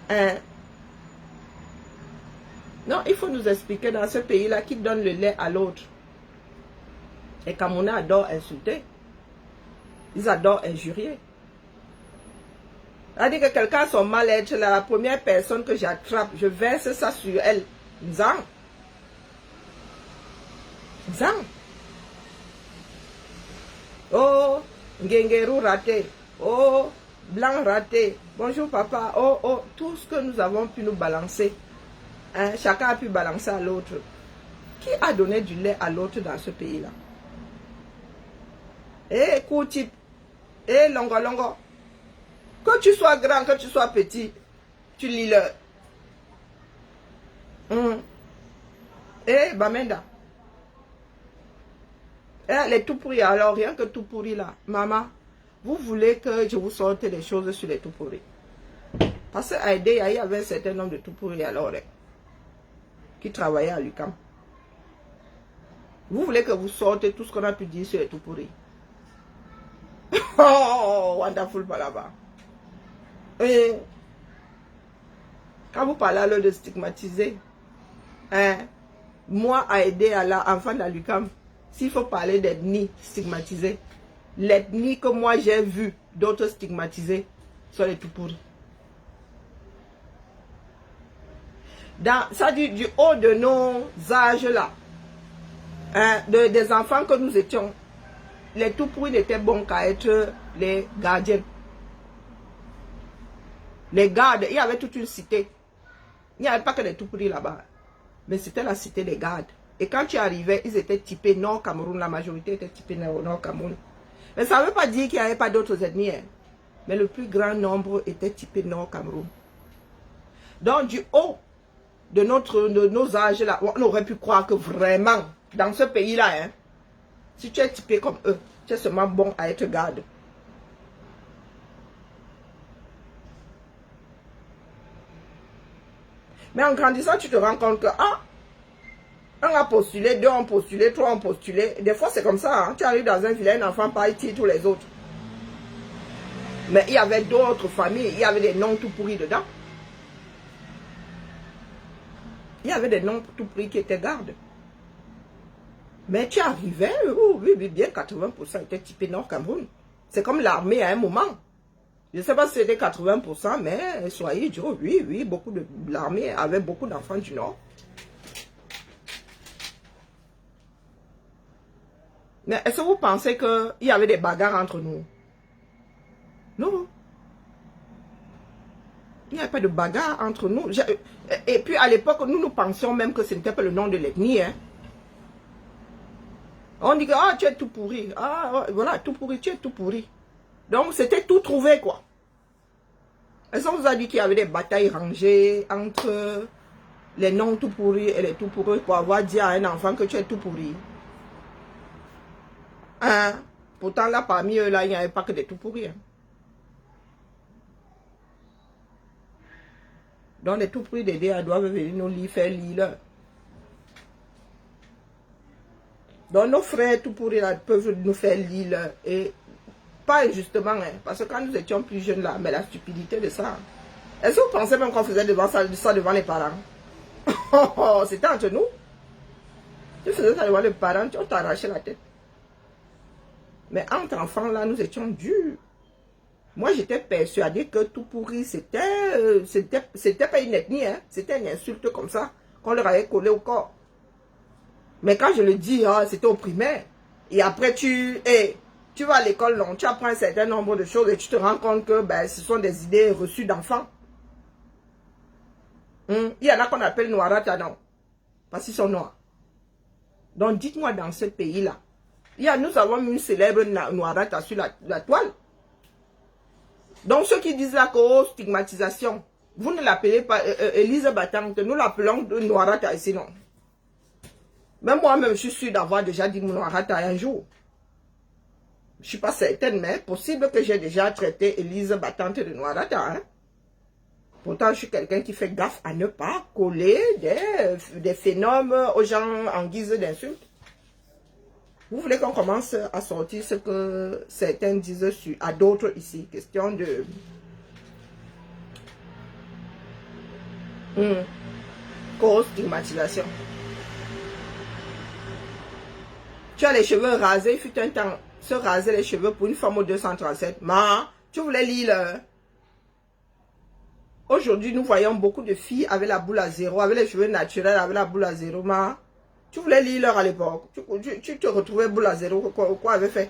Hein? Non, il faut nous expliquer dans ce pays-là qui donne le lait à l'autre. Les Camerounais adorent insulter. Ils adorent injurier. C'est-à-dire que quelqu'un a son mal-être, la première personne que j'attrape, je verse ça sur elle. Zang. Zang. Oh, Ngengeru raté. Oh, blanc raté. Bonjour papa. Oh, oh, tout ce que nous avons pu nous balancer. Hein, chacun a pu balancer à l'autre. Qui a donné du lait à l'autre dans ce pays-là? Eh, Kouti. Eh, longo, longo. Que tu sois grand, que tu sois petit, tu lis le. Eh, Bamenda. Eh, les tout pourris, alors rien que tout pourri là. Maman, vous voulez que je vous sorte des choses sur les tout pourris? Parce qu'à aider, il y avait un certain nombre de tout pourris alors, qui travaillaient à l'UQAM. Vous voulez que vous sortez tout ce qu'on a pu dire sur les tout pourris? Oh, wonderful Balaba. Et quand vous parlez alors de stigmatiser, hein, moi à aider à l'enfant de l'UQAM, s'il faut parler d'ethnie stigmatisée, l'ethnie que moi j'ai vu d'autres stigmatisés sont les tout pourris. Ça dit du haut de nos âges là, hein, des enfants que nous étions, les tout pourris n'étaient bons qu'à être les gardiens. Les gardes, il y avait toute une cité. Il n'y avait pas que des tout pourris là-bas. Mais c'était la cité des gardes. Et quand tu arrivais, ils étaient typés Nord Cameroun. La majorité était typée Nord Cameroun. Mais ça ne veut pas dire qu'il n'y avait pas d'autres ethnies. Hein. Mais le plus grand nombre était typé Nord Cameroun. Donc du haut de nos âges là, on aurait pu croire que vraiment, dans ce pays-là, hein, si tu es typé comme eux, tu es seulement bon à être garde. Mais en grandissant, tu te rends compte que, ah, un a postulé, deux ont postulé, trois ont postulé. Des fois, c'est comme ça. Hein. Tu arrives dans un village, un enfant pas tous les autres. Mais il y avait d'autres familles, il y avait des noms tout pourris dedans. Il y avait des noms tout pourris qui étaient gardes. Mais tu arrivais, oh, oui, bien 80% étaient typés Nord Cameroun. C'est comme l'armée à un moment. Je ne sais pas si c'était 80%, mais soyez dur, oui, beaucoup de l'armée avait beaucoup d'enfants du Nord. Mais est-ce que vous pensez qu'il y avait des bagarres entre nous? Non. Il n'y avait pas de bagarre entre nous. Et puis à l'époque, nous pensions même que ce n'était pas le nom de l'ethnie. Hein. On dit que ah, tu es tout pourri. Ah, voilà, tout pourri, tu es tout pourri. Donc c'était tout trouvé, quoi. Est-ce qu'on vous a dit qu'il y avait des batailles rangées entre les noms tout pourris et les tout pourris pour avoir dit à un enfant que tu es tout pourri? Hein? Pourtant, là, parmi eux, là, il n'y avait pas que des tout pourris. Hein. Donc, les tout pourris des DA doivent venir nous lire, faire lire. Donc, nos frères tout pourris, là, peuvent nous faire lire. Et pas injustement, hein, parce que quand nous étions plus jeunes, là, mais la stupidité de ça. Est-ce que vous pensez même qu'on faisait ça devant les parents? C'était entre nous. Tu faisais ça devant les parents, tu t'arrachais la tête. Mais entre enfants, là, nous étions durs. Moi, j'étais persuadée que tout pourri, c'était pas une ethnie, hein. C'était une insulte comme ça, qu'on leur avait collé au corps. Mais quand je le dis, hein, c'était au primaire. Et après, tu vas à l'école, tu apprends un certain nombre de choses et tu te rends compte que ben, ce sont des idées reçues d'enfants. Il y en a qu'on appelle Noirata, non. Parce qu'ils sont noirs. Donc, dites-moi dans ce pays-là, nous avons une célèbre Noirata sur la toile. Donc, ceux qui disent là que stigmatisation, vous ne l'appelez pas Élise Battante, nous l'appelons Noirata ici, non. Même moi-même, je suis sûre d'avoir déjà dit Noirata un jour. Je ne suis pas certaine, mais possible que j'ai déjà traité Élise Battante de Noirata. Hein? Pourtant, je suis quelqu'un qui fait gaffe à ne pas coller des phénomènes aux gens en guise d'insulte. Vous voulez qu'on commence à sortir ce que certains disent à d'autres ici. Question de... Cause stigmatisation. Tu as les cheveux rasés, il fut un temps, se raser les cheveux pour une femme au 237. Ma, tu voulais lire. Aujourd'hui, nous voyons beaucoup de filles avec la boule à zéro, avec les cheveux naturels, avec la boule à zéro. Ma, tu voulais lire à l'époque. Tu te retrouvais boule à zéro. Quoi avait fait?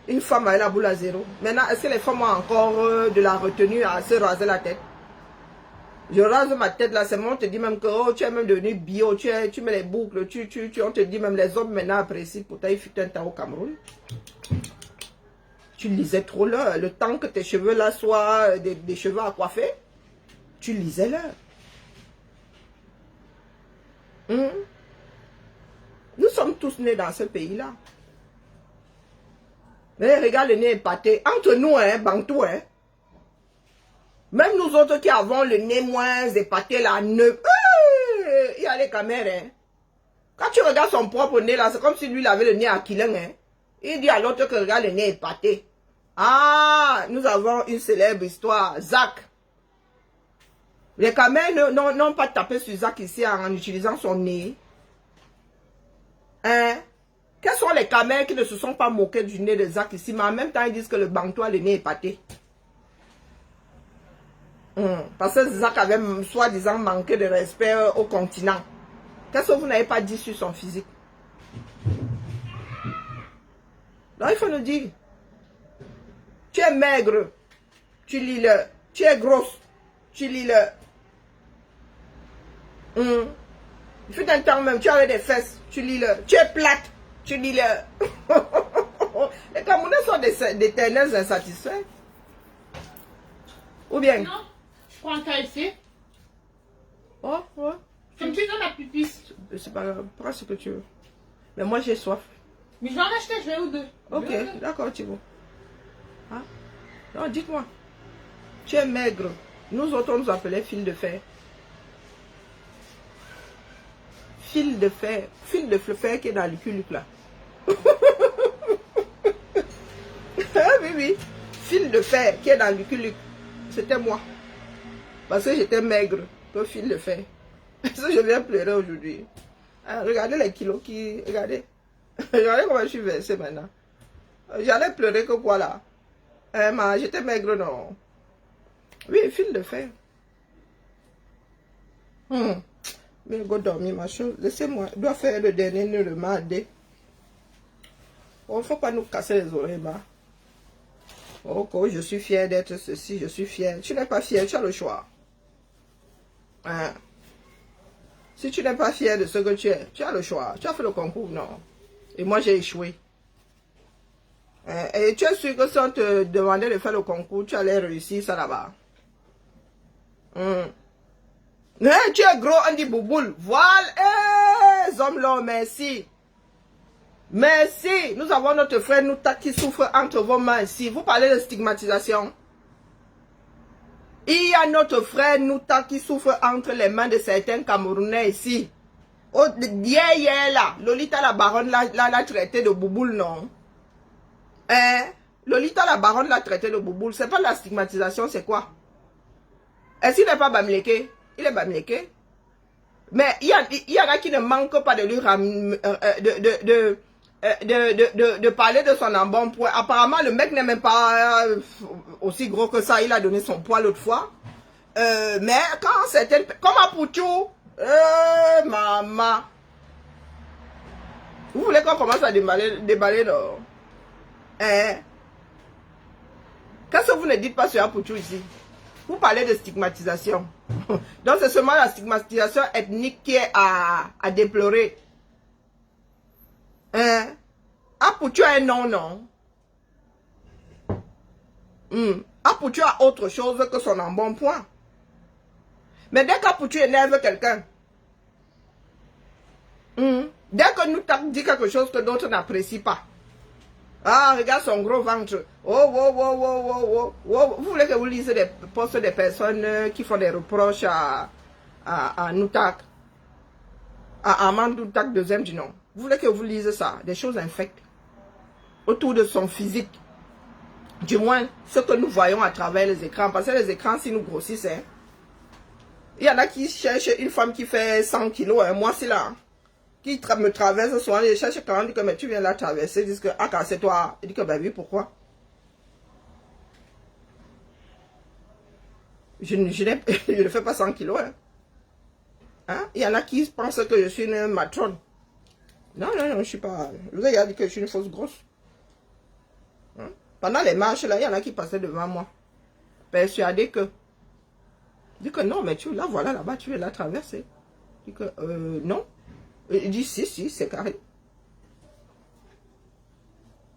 Une femme avec la boule à zéro. Maintenant, est-ce que les femmes ont encore de la retenue à se raser la tête? Je rase ma tête là, c'est moi, on te dit même que oh, tu es même devenu bio, tu mets les boucles, on te dit même les hommes maintenant apprécient, pourtant il fut un temps au Cameroun. Tu lisais trop l'heure, le temps que tes cheveux là soient des cheveux à coiffer, tu lisais l'heure. Nous sommes tous nés dans ce pays-là. Mais regarde le nez épaté, entre nous, hein, Bantou, hein. Même nous autres qui avons le nez moins épaté, là, il y a les caméras. Hein. Quand tu regardes son propre nez, là, c'est comme si lui, il avait le nez aquilin. Hein. Il dit à l'autre que regarde le nez épaté. Ah, nous avons une célèbre histoire. Zach. Les caméras n'ont pas tapé sur Zach ici en utilisant son nez. Hein? Quels sont les caméras qui ne se sont pas moqués du nez de Zach ici, mais en même temps, ils disent que le Bantou a le nez épaté. Parce que Zach avait soi-disant manqué de respect au continent. Qu'est-ce que vous n'avez pas dit sur son physique? Donc il faut nous dire. Tu es maigre, tu lis le. Tu es grosse, tu lis le. Il fut un temps même, tu avais des fesses, tu lis le. Tu es plate, tu lis le. Les Camerounais sont d'éternels insatisfaits. Ou bien? Non. Prends un KFC. Oh, ouais. Comme tu donnes la pupisse. C'est pas grave, prends ce que tu veux. Mais moi j'ai soif. Mais je vais en acheter, je vais ou deux. Ok, d'accord, Thibaut. Hein? Non, dites-moi. Tu es maigre. Nous autres, on nous appelait fil de fer. Fil de fer. Fil de fer qui est dans le culuc là. Oui, oui. Fil de fer qui est dans le culuc. C'était moi. Parce que j'étais maigre, que fil de fer. Ça, je viens pleurer aujourd'hui. Ah, regardez les kilos qui... Regardez. Regardez comment je suis versée maintenant. J'allais pleurer que quoi là. J'étais maigre, non. Oui, fil de fer. Mais go dormir, ma chose. Laissez-moi. Je dois faire le dernier nœud de mardi. Il ne faut pas nous casser les oreilles, bah. Ok, je suis fière d'être ceci, je suis fière. Tu n'es pas fière, tu as le choix. Hein? Si tu n'es pas fier de ce que tu as le choix. Tu as fait le concours, non? Et moi, j'ai échoué. Hein? Et tu es sûr que si on te demandait de faire le concours, tu allais réussir ça là-bas. Mais tu es gros, on dit bouboule. Voilà. Zomlo, merci. Merci. Nous avons notre frère Nouta qui souffre entre vos mains ici. Vous parlez de stigmatisation. Il y a notre frère Nouta qui souffre entre les mains de certains Camerounais ici. Oh, hier là, Lolita la baronne l'a traité de bouboule, non? Hein? Lolita la baronne l'a traité de bouboule. C'est pas la stigmatisation, c'est quoi? Est-ce qu'il n'est pas Bamileke? Il est Bamileke. Mais il y en a qui ne manquent pas de lui de parler de son embonpoint. Apparemment, le mec n'est même pas aussi gros que ça. Il a donné son poids l'autre fois. Mais quand certaines... Comme à Pouchou. Maman. Vous voulez qu'on commence à déballer non? Hein? Qu'est-ce que vous ne dites pas sur Pouchou ici? Vous parlez de stigmatisation. Donc c'est seulement la stigmatisation ethnique qui est à déplorer. Hein? Pouchou a un nom, non? Pouchou a autre chose que son embonpoint. Mais dès qu'Apouchou énerve quelqu'un, dès que nous dit quelque chose que d'autres n'apprécient pas, ah, regarde son gros ventre. Oh. Vous voulez que vous lisez des posts des personnes qui font des reproches à Noutak, à Amand Noutak, deuxième du nom. Vous voulez que vous lisez ça, des choses infectes autour de son physique. Du moins, ce que nous voyons à travers les écrans. Parce que les écrans, si nous grossissent, hein, Il y en a qui cherchent une femme qui fait 100 kilos. Hein. Moi, c'est là. Qui me traverse souvent. Ils cherchent quand on dit que mais tu viens la traverser. Ils disent que, ah, c'est toi. Il dit que, ben oui, pourquoi? Je ne fais pas 100 kilos. Hein. Hein? Il y en a qui pensent que je suis une matrone. Non, non, non, je ne suis pas. Je vous ai dit que je suis une fausse grosse. Hein? Pendant les marches, là, il y en a qui passaient devant moi. Persuadés que. Je dis que non, mais tu là, voilà, là-bas, tu veux la traverser. Je dis que non. Il dit si, c'est Karine.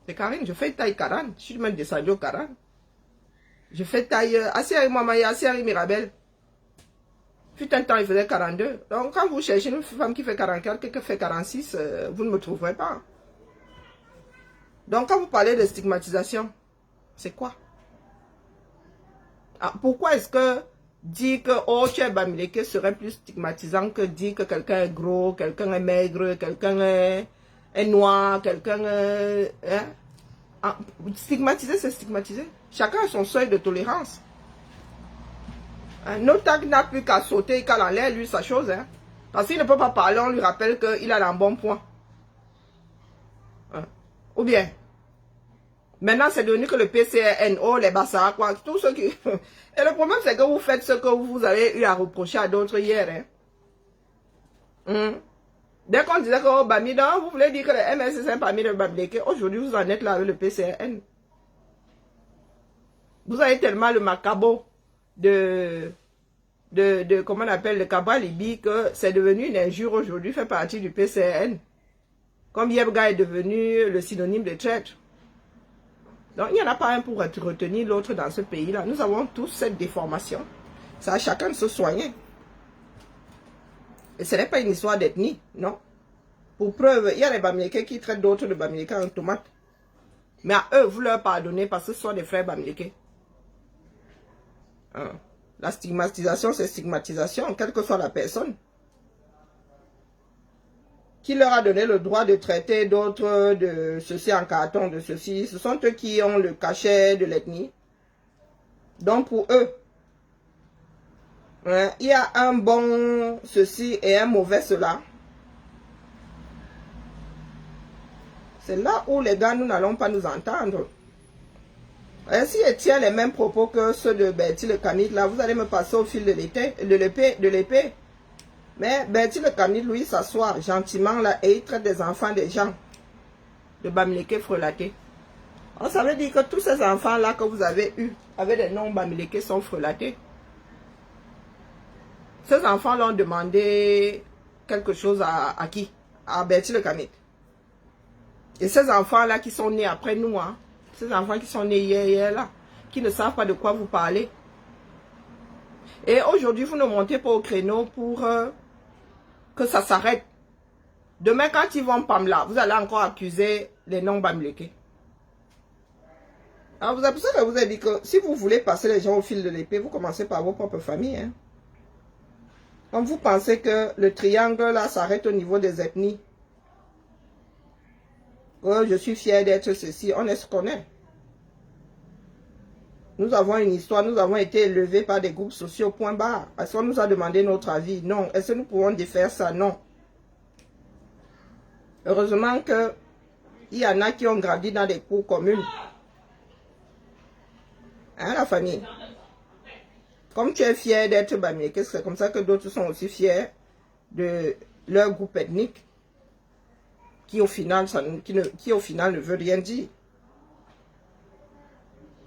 C'est Karine, je fais taille 40. Je suis même descendu au 40. Je fais taille. Assis Mamaï, assis Mirabel. Fut un temps, il faisait 42. Donc, quand vous cherchez une femme qui fait 44, quelqu'un qui fait 46, vous ne me trouverez pas. Donc, quand vous parlez de stigmatisation, c'est quoi? Ah, pourquoi est-ce que dire que oh, tu es bamileke serait plus stigmatisant que dire que quelqu'un est gros, quelqu'un est maigre, quelqu'un est noir, quelqu'un est... Hein? Ah, stigmatiser, c'est stigmatiser. Chacun a son seuil de tolérance. Notak n'a plus qu'à sauter, qu'à l'air, lui, sa chose. Hein? Parce qu'il ne peut pas parler, on lui rappelle qu'il a un bon point. Hein? Ou bien, maintenant, c'est devenu que le PCNO, les bassards, quoi, tout ce qui... Et le problème, c'est que vous faites ce que vous avez eu à reprocher à d'autres hier. Hein? Dès qu'on disait que, oh, Bamida, vous voulez dire que le MS est parmi les Bamileke, aujourd'hui, vous en êtes là avec le PCN. Vous avez tellement le macabre comment on appelle, le Kabalibi, que c'est devenu une injure aujourd'hui, fait partie du PCN. Comme Yebga est devenu le synonyme de traître. Donc, il n'y en a pas un pour retenir l'autre dans ce pays-là. Nous avons tous cette déformation. C'est à chacun de se soigner. Et ce n'est pas une histoire d'ethnie, non. Pour preuve, il y a les Bamileke qui traitent d'autres de Bamileke en tomate. Mais à eux, vous leur pardonnez parce que ce sont des frères Bamileke. Hein. La stigmatisation, c'est stigmatisation, quelle que soit la personne. Qui leur a donné le droit de traiter d'autres de ceci en carton, de ceci? Ce sont eux qui ont le cachet de l'ethnie. Donc pour eux, hein, il y a un bon ceci et un mauvais cela. C'est là où les gars, nous n'allons pas nous entendre. Et si je tiens les mêmes propos que ceux de Bertie le Canid, là, vous allez me passer au fil de l'épée. Mais Bertie le Canid, lui, s'assoit gentiment là et il traite des enfants des gens de Bamileke frelatés. Alors, ça veut dire que tous ces enfants-là que vous avez eus avec des noms Bamileke sont frelatés. Ces enfants-là ont demandé quelque chose à qui? À Bertie le Canid. Et ces enfants-là qui sont nés après nous, hein, ces enfants qui sont nés hier là, qui ne savent pas de quoi vous parlez. Et aujourd'hui, vous ne montez pas au créneau pour que ça s'arrête. Demain, quand ils vont Pamela, vous allez encore accuser les non-Bamileke. Alors, vous avez pour ça que vous avez dit que si vous voulez passer les gens au fil de l'épée, vous commencez par vos propres familles. Hein. Comme vous pensez que le triangle là s'arrête au niveau des ethnies. Oh, je suis fier d'être ceci, on est ce qu'on est. Nous avons une histoire, nous avons été élevés par des groupes sociaux, point barre. Est-ce qu'on nous a demandé notre avis? Non. Est-ce que nous pouvons défaire ça? Non. Heureusement que il y en a qui ont grandi dans des cours communes. Hein, la famille? Comme tu es fier d'être Bamileke, c'est comme ça que d'autres sont aussi fiers de leur groupe ethnique. Qui au final ne veut rien dire.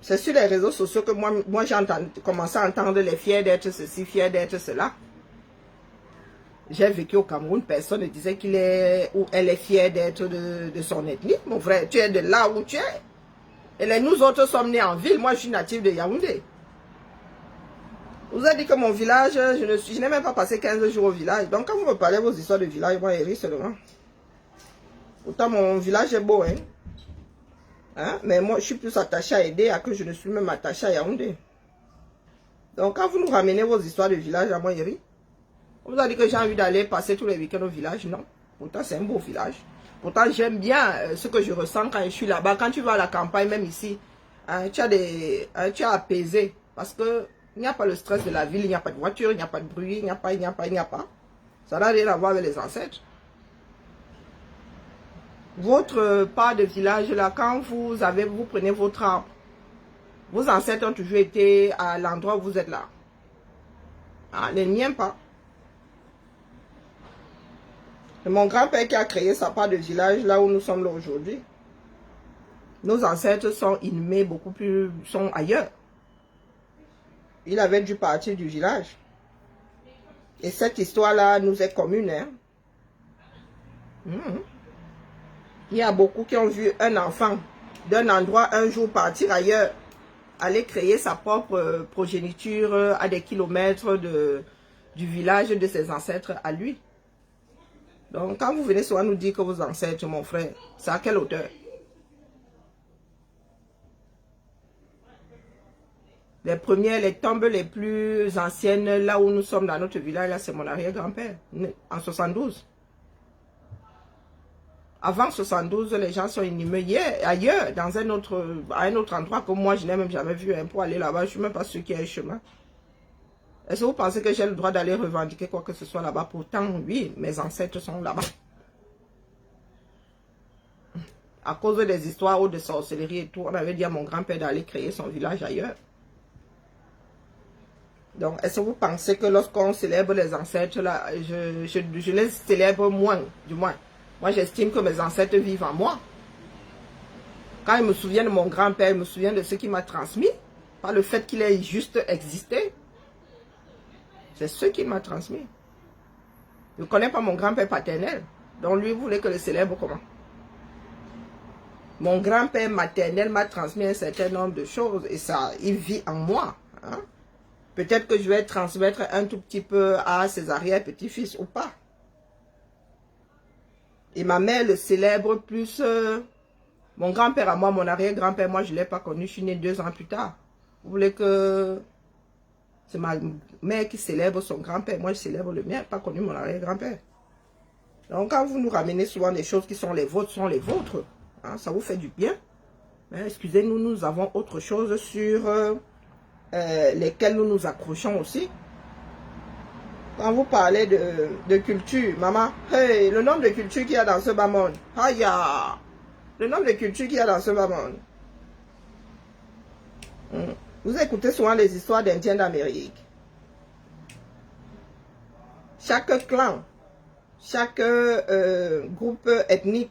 C'est sur les réseaux sociaux que moi j'ai commencé à entendre les fiers d'être ceci, fiers d'être cela. J'ai vécu au Cameroun, personne ne disait qu'il est ou elle est fière d'être de son ethnie. Mon frère, tu es de là où tu es. Et nous autres sommes nés en ville. Moi, je suis natif de Yaoundé. Vous avez dit que mon village, je n'ai même pas passé 15 jours au village. Donc, quand vous me parlez de vos histoires de village, moi, je ris seulement. Pourtant, mon village est beau, hein. Hein? Mais moi, je suis plus attaché à aider à que je ne suis même attaché à Yaoundé. Donc, quand vous nous ramenez vos histoires de village à Moyeri, on vous a dit que j'ai envie d'aller passer tous les week-ends au village. Non. Pourtant, c'est un beau village. Pourtant, j'aime bien ce que je ressens quand je suis là-bas. Quand tu vas à la campagne, même ici, hein, tu as apaisé. Parce que Il n'y a pas le stress de la ville, il n'y a pas de voiture, il n'y a pas de bruit, il n'y a pas. Ça n'a rien à voir avec les ancêtres. Votre part de village, là, quand vous prenez votre arbre, vos ancêtres ont toujours été à l'endroit où vous êtes là. Ah, les miens pas. C'est mon grand-père qui a créé sa part de village là où nous sommes là aujourd'hui. Nos ancêtres sont inhumés beaucoup plus, sont ailleurs. Il avait dû partir du village. Et cette histoire-là nous est commune. Hein? Il y a beaucoup qui ont vu un enfant d'un endroit un jour partir ailleurs, aller créer sa propre progéniture à des kilomètres du village de ses ancêtres à lui. Donc, quand vous venez souvent nous dire que vos ancêtres, mon frère, c'est à quelle hauteur? Les tombes les plus anciennes, là où nous sommes dans notre village, là, c'est mon arrière-grand-père, en 72. Avant 72, les gens sont inhumés ailleurs, à un autre endroit que moi, je n'ai même jamais vu. Pour aller là-bas, je ne suis même pas sûr qu'il y ait un chemin. Est-ce que vous pensez que j'ai le droit d'aller revendiquer quoi que ce soit là-bas? Pourtant, oui, mes ancêtres sont là-bas. À cause des histoires ou de sorcellerie et tout, on avait dit à mon grand-père d'aller créer son village ailleurs. Donc, est-ce que vous pensez que lorsqu'on célèbre les ancêtres, là, je les célèbre moins, du moins. Moi, j'estime que mes ancêtres vivent en moi. Quand je me souviens de mon grand-père, je me souviens de ce qu'il m'a transmis. Pas le fait qu'il ait juste existé. C'est ce qu'il m'a transmis. Je ne connais pas mon grand-père paternel. Donc, lui, vous voulez que je le célèbre comment? Mon grand-père maternel m'a transmis un certain nombre de choses. Et ça, il vit en moi. Hein? Peut-être que je vais transmettre un tout petit peu à ses arrière-petits-fils ou pas. Et ma mère le célèbre plus. Mon grand-père à moi, mon arrière-grand-père, moi je ne l'ai pas connu, je suis née 2 ans plus tard. Vous voulez que... C'est ma mère qui célèbre son grand-père, moi je célèbre le mien, pas connu mon arrière-grand-père. Donc quand vous nous ramenez souvent des choses qui sont les vôtres, hein, ça vous fait du bien. Mais excusez-nous, nous avons autre chose sur lesquelles nous nous accrochons aussi. Quand vous parlez de culture, maman, hey, le nombre de cultures qu'il y a dans ce bas monde, aïe, le nombre de cultures qu'il y a dans ce bas monde. Vous écoutez souvent les histoires d'Indiens d'Amérique. Chaque clan, chaque groupe ethnique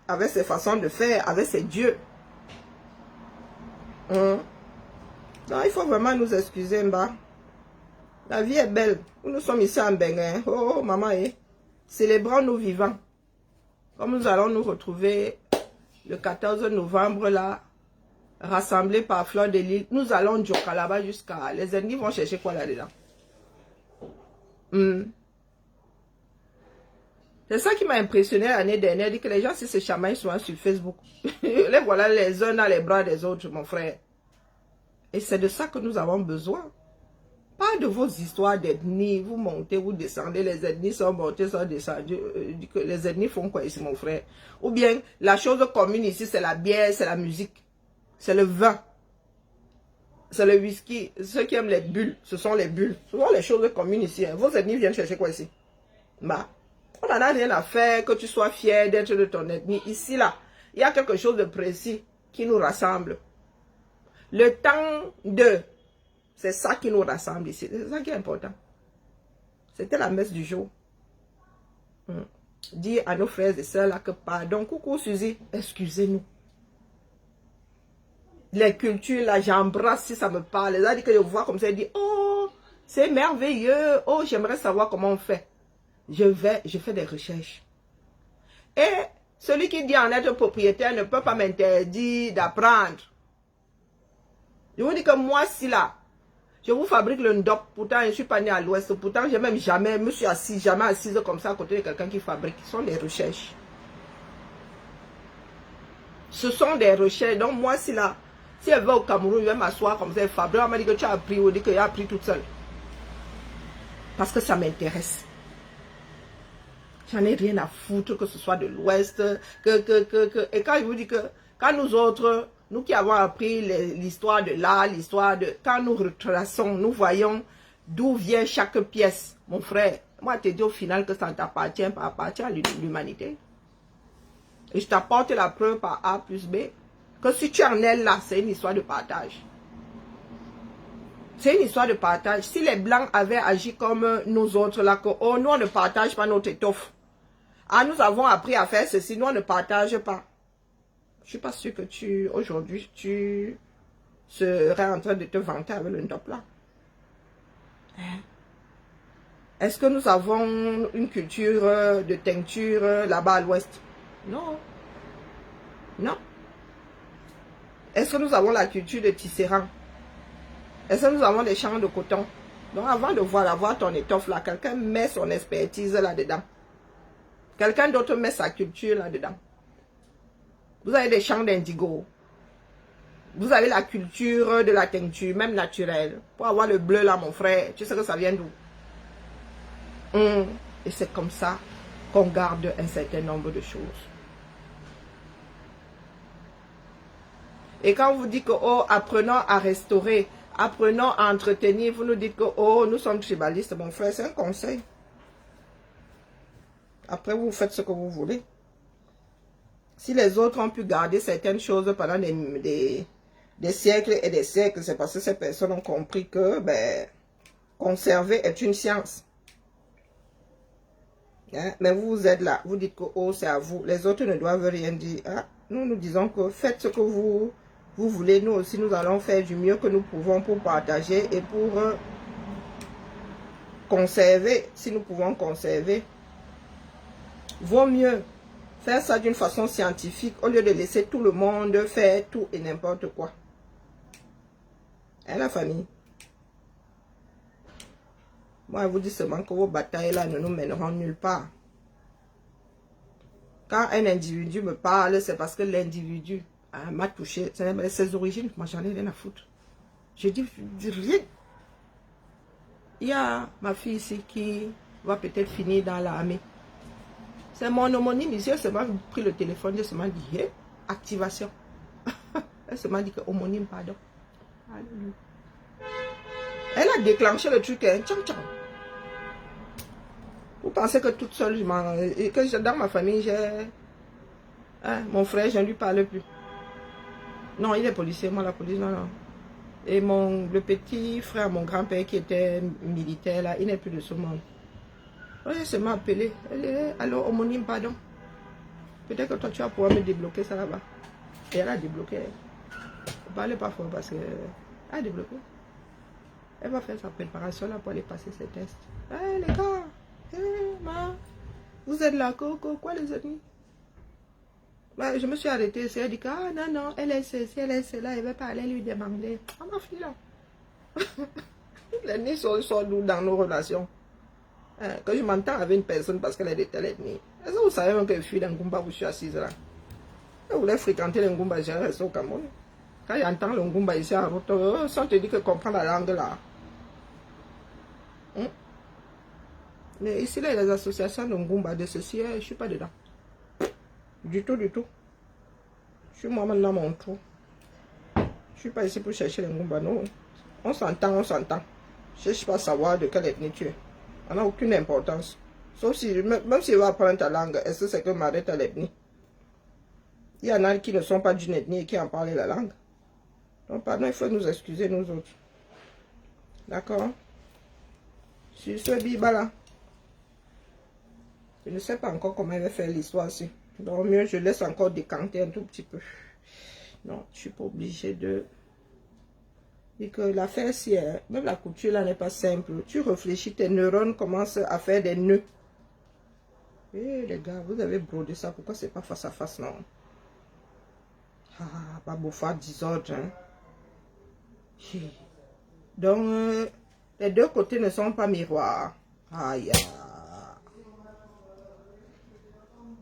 avait ses façons de faire, avait ses dieux. Non, il faut vraiment nous excuser, Mba. La vie est belle. Nous sommes ici en Bénin. Oh, maman, célébrons nos vivants. Comme nous allons nous retrouver le 14 novembre, là, rassemblés par Fleur de Lys. Nous allons Djoka là-bas jusqu'à... Les ennemis vont chercher quoi là-dedans? C'est ça qui m'a impressionné l'année dernière, dit que les gens si se chamaillent souvent sur Facebook. Les voilà les uns dans les bras des autres, mon frère. Et c'est de ça que nous avons besoin. Pas de vos histoires d'ethnie, vous montez, vous descendez, les ethnies sont montées, sont descendues. Les ethnies font quoi ici, mon frère? Ou bien, la chose commune ici, c'est la bière, c'est la musique, c'est le vin, c'est le whisky. Ceux qui aiment les bulles, ce sont les bulles. Ce sont les choses communes ici. Hein. Vos ethnies viennent chercher quoi ici? Bah, on n'en a rien à faire, que tu sois fier d'être de ton ethnie. Ici, là, il y a quelque chose de précis qui nous rassemble. Le temps de... C'est ça qui nous rassemble ici. C'est ça qui est important. C'était la messe du jour. Dire à nos frères et sœurs là que pardon. Coucou Suzy, excusez-nous. Les cultures là, j'embrasse si ça me parle. Les gens disent que je vois comme ça, ils disent oh, c'est merveilleux. Oh, j'aimerais savoir comment on fait. Je fais des recherches. Et celui qui dit en être propriétaire ne peut pas m'interdire d'apprendre. Je vous dis que moi, si là, je vous fabrique le ndop, pourtant je ne suis pas né à l'ouest, pourtant je même jamais, me suis jamais assise comme ça à côté de quelqu'un qui fabrique. Ce sont des recherches. Ce sont des recherches. Donc moi, si là, si elle va au Cameroun, je vais m'asseoir comme ça, elle fabrique, elle m'a dit que tu as appris, ou dit que j'ai appris toute seule. Parce que ça m'intéresse. J'en ai rien à foutre que ce soit de l'ouest, et quand je vous dis que, quand nous autres, Nous qui avons appris l'histoire de l'art, l'histoire de... Quand nous retraçons, nous voyons d'où vient chaque pièce. Mon frère, moi, je te dis au final que ça ne t'appartient pas, appartient à l'humanité. Et je t'apporte la preuve par A plus B, que si tu en es là, c'est une histoire de partage. C'est une histoire de partage. Si les Blancs avaient agi comme nous autres, là, que oh, nous, on ne partage pas notre étoffe. Ah, nous avons appris à faire ceci, nous, on ne partage pas. Je ne suis pas sûre que aujourd'hui, tu serais en train de te vanter avec le top là. Est-ce que nous avons une culture de teinture là-bas à l'ouest? Non. Non. Est-ce que nous avons la culture de tisserand? Est-ce que nous avons des champs de coton? Donc avant de voir ton étoffe là, quelqu'un met son expertise là-dedans. Quelqu'un d'autre met sa culture là-dedans. Vous avez des champs d'indigo. Vous avez la culture de la teinture, même naturelle. Pour avoir le bleu là, mon frère, tu sais que ça vient d'où? Et c'est comme ça qu'on garde un certain nombre de choses. Et quand vous dites que, oh, apprenons à restaurer, apprenons à entretenir, vous nous dites que, oh, nous sommes tribalistes, mon frère, c'est un conseil. Après, vous faites ce que vous voulez. Si les autres ont pu garder certaines choses pendant des siècles et des siècles, c'est parce que ces personnes ont compris que, ben, conserver est une science. Hein? Mais vous êtes là, vous dites que, oh, c'est à vous. Les autres ne doivent rien dire. Hein? Nous disons que faites ce que vous voulez. Nous aussi, nous allons faire du mieux que nous pouvons pour partager et pour conserver. Si nous pouvons conserver, vaut mieux faire ça d'une façon scientifique au lieu de laisser tout le monde faire tout et n'importe quoi. Hein, la famille? Moi, je vous dis seulement que vos batailles là ne nous mèneront nulle part. Quand un individu me parle, c'est parce que l'individu m'a touché. Ses origines, moi j'en ai rien à foutre. Je dis rien. Il y a ma fille ici qui va peut-être finir dans l'armée. C'est mon homonyme ici. Elle m'a pris le téléphone. Elle m'a dit, hey, activation. Elle m'a dit que homonyme, pardon. Alléluia. Elle a déclenché le truc. Hein, tchang, tchang. Vous pensez que toute seule, que dans ma famille, j'ai... Hein, mon frère, je ne lui parle plus. Non, il est policier, moi la police, non, non. Et le petit frère, mon grand-père qui était militaire, là, il n'est plus de ce monde. Elle se m'a appelé. Elle dit, allô, homonyme, pardon. Peut-être que toi, tu vas pouvoir me débloquer ça là-bas. Et elle a débloqué. Ne parlez pas fort parce que... Elle a débloqué. Elle va faire sa préparation là pour aller passer ses tests. Hey, les gars. Hey, ma. Vous êtes là, quoi les amis? Bah, je me suis arrêtée, elle a dit que, ah non, non, elle est ceci, elle est cela, elle va pas aller lui demander. Ah, ma fille là. Les nids sont d'où dans nos relations. Hein, quand je m'entends avec une personne parce qu'elle est de telle ethnie, est-ce que vous savez même que je suis dans Ngumba où je suis assise là? Vous voulez fréquenter le Ngumba, j'ai resté au Cameroun. Quand j'entends le Ngumba ici en route, si on te dit que comprend la langue là. Mais ici, là, les associations de Ngumba, de ceci, je ne suis pas dedans. Du tout, du tout. Je suis moi-même dans mon trou. Je ne suis pas ici pour chercher les Ngumba, non. On s'entend, on s'entend. Je ne cherche pas à savoir de quelle ethnie tu es. On n'a aucune importance. Sauf si, même si je vais apprendre ta langue, est-ce que c'est que m'arrête à l'ethnie? Il y en a qui ne sont pas d'une ethnie et qui en parlent la langue. Donc, pardon, il faut nous excuser, nous autres. D'accord? Sur ce biba là. Je ne sais pas encore comment elle va faire l'histoire ici. Donc mieux, je laisse encore décanter un tout petit peu. Non, je ne suis pas obligée de... Et que l'affaire, si même la couture là n'est pas simple. Tu réfléchis, tes neurones commencent à faire des nœuds. Eh les gars, vous avez brodé ça. Pourquoi c'est pas face à face, non? Ah, pas beau faire 10 ordres. Hein? Donc, les deux côtés ne sont pas miroirs. Aïe, aïe.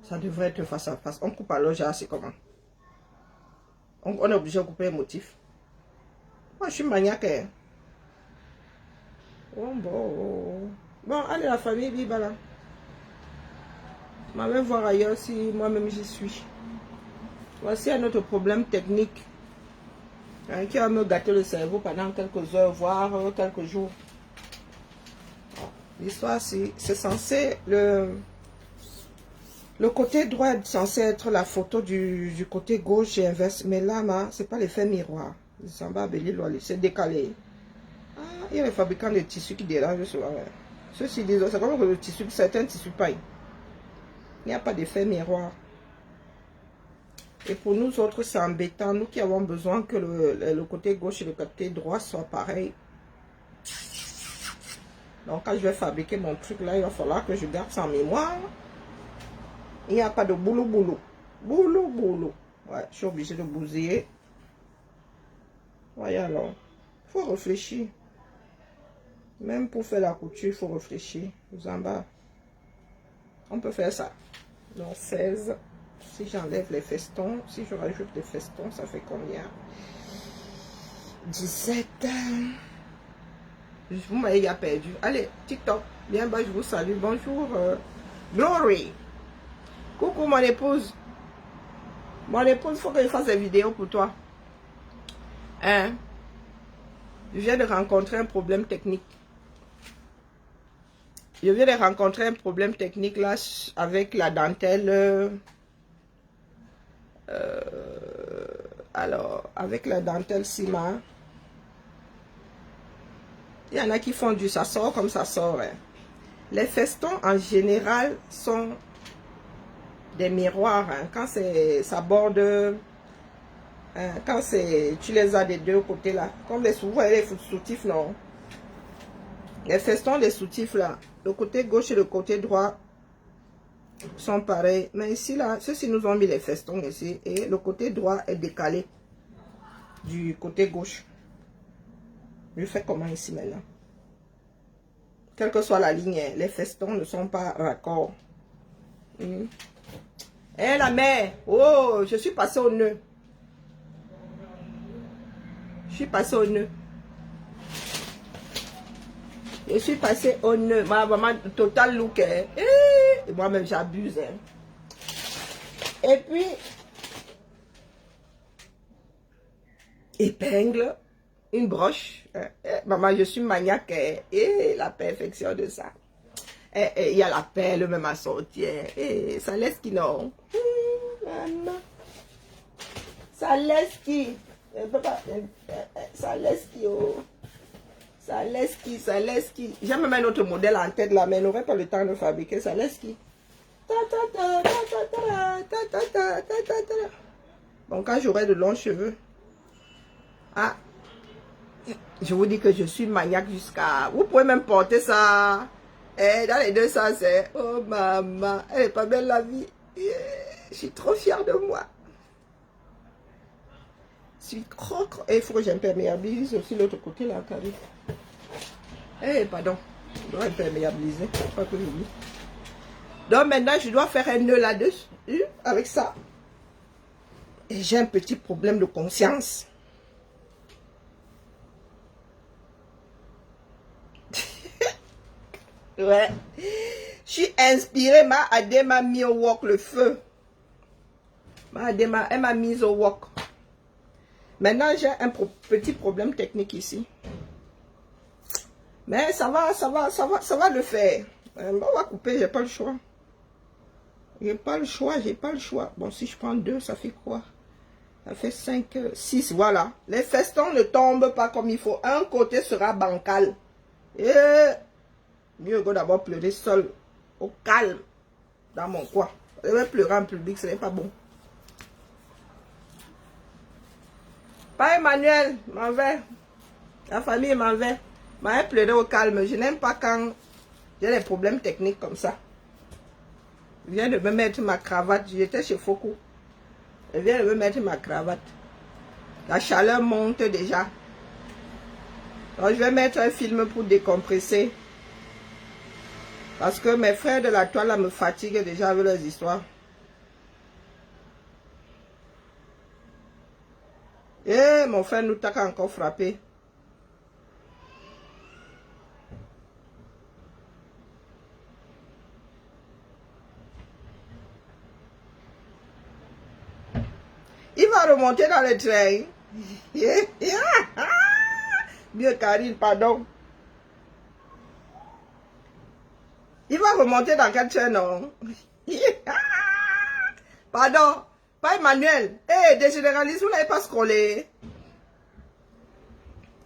Ça devrait être face à face. On coupe à l'oja, c'est comment? On est obligé de couper un motif. Moi, je suis maniaque. Hein? Bon, allez, la famille, Biba là. Je vais voir ailleurs si moi-même j'y suis. Voici un autre problème technique. Hein, qui va me gâter le cerveau pendant quelques heures, voire quelques jours. L'histoire, c'est censé... Le côté droit est censé être la photo du côté gauche et inverse. Mais là, c'est pas l'effet miroir. C'est décalé. Ah, il y a les fabricants de tissus qui dérangent souvent. Ceux-ci disent, c'est comme le tissu, certains tissus paillent. Il n'y a pas d'effet miroir. Et pour nous autres, c'est embêtant. Nous qui avons besoin que le côté gauche et le côté droit soient pareils. Donc quand je vais fabriquer mon truc là, il va falloir que je garde ça en mémoire. Il n'y a pas de boulot. Ouais, je suis obligée de bousiller. Voyez alors. Il faut réfléchir. Même pour faire la couture, il faut réfléchir. Vous en bas. On peut faire ça. Donc 16. Si j'enlève les festons, si je rajoute les festons, ça fait combien? 17. Vous m'avez déjà perdu. Allez, TikTok. Bien bas, je vous salue. Bonjour. Glory. Coucou mon épouse. Mon épouse, il faut que je fasse des vidéos pour toi. Hein? Je viens de rencontrer un problème technique. Je viens de rencontrer un problème technique là avec la dentelle. Alors, avec la dentelle Sima. Il y en a qui font ça sort comme ça sort. Hein. Les festons en général sont des miroirs. Hein. Quand ça borde, hein, quand tu les as des deux côtés là, comme les soutifs, non. Les festons des soutifs là, le côté gauche et le côté droit sont pareils. Mais ici là, ceux-ci nous ont mis les festons ici et le côté droit est décalé du côté gauche. Je fais comment ici maintenant? Quelle que soit la ligne, les festons ne sont pas raccords. Eh la mère, oh, je suis passée au nœud. Je suis passée au nœud. Je suis passée au nœud. Ma maman, total look. Hein. Et moi-même, j'abuse. Hein. Et puis, épingle, une broche. Maman, je suis maniaque. Hein. Et la perfection de ça. Il y a la perle même à sortir. Et ça laisse qui non. Maman. Ça laisse qui. Ça laisse qui. Oh. Ça laisse qui. J'ai même un autre modèle en tête là, mais n'aurait pas le temps de fabriquer. Ça laisse qui. Bon, quand j'aurai de longs cheveux. Ah. Je vous dis que je suis maniaque jusqu'à... Vous pouvez même porter ça. Dans les deux sens, c'est... Oh maman, elle est pas belle la vie. Je suis trop fière de moi. Je suis trop... Il faut que j'imperméabilise aussi l'autre côté là, Carrie. Pardon. Je dois imperméabiliser. Pas que j'oublie. Donc maintenant, je dois faire un nœud là-dessus. Avec ça. Et j'ai un petit problème de conscience. Ouais. Je suis inspirée. Ma Adé m'a mis au wok le feu. Ma Adé elle m'a mise au wok. Maintenant, j'ai un petit problème technique ici. Mais ça va le faire. On va couper, j'ai pas le choix. J'ai pas le choix. Bon, si je prends 2, ça fait quoi? Ça fait 5, 6, voilà. Les festons ne tombent pas comme il faut. Un côté sera bancal. Et mieux que d'abord pleurer seul, au calme, dans mon coin. Je vais pleurer en public, ce n'est pas bon. Pas Emmanuel, m'en vais. La famille m'en va. Mais pleurer au calme. Je n'aime pas quand j'ai des problèmes techniques comme ça. Je viens de me mettre ma cravate. J'étais chez Foucault. Je viens de me mettre ma cravate. La chaleur monte déjà. Donc je vais mettre un film pour décompresser. Parce que mes frères de la toile là me fatiguent déjà avec leurs histoires. Et mon frère nous t'a encore frappé. Il va remonter dans le train. Mieux Karine, pardon. Il va remonter dans quelle chaîne, non? Pardon, pas Emmanuel. Eh, des généralistes, vous n'avez pas scrollé.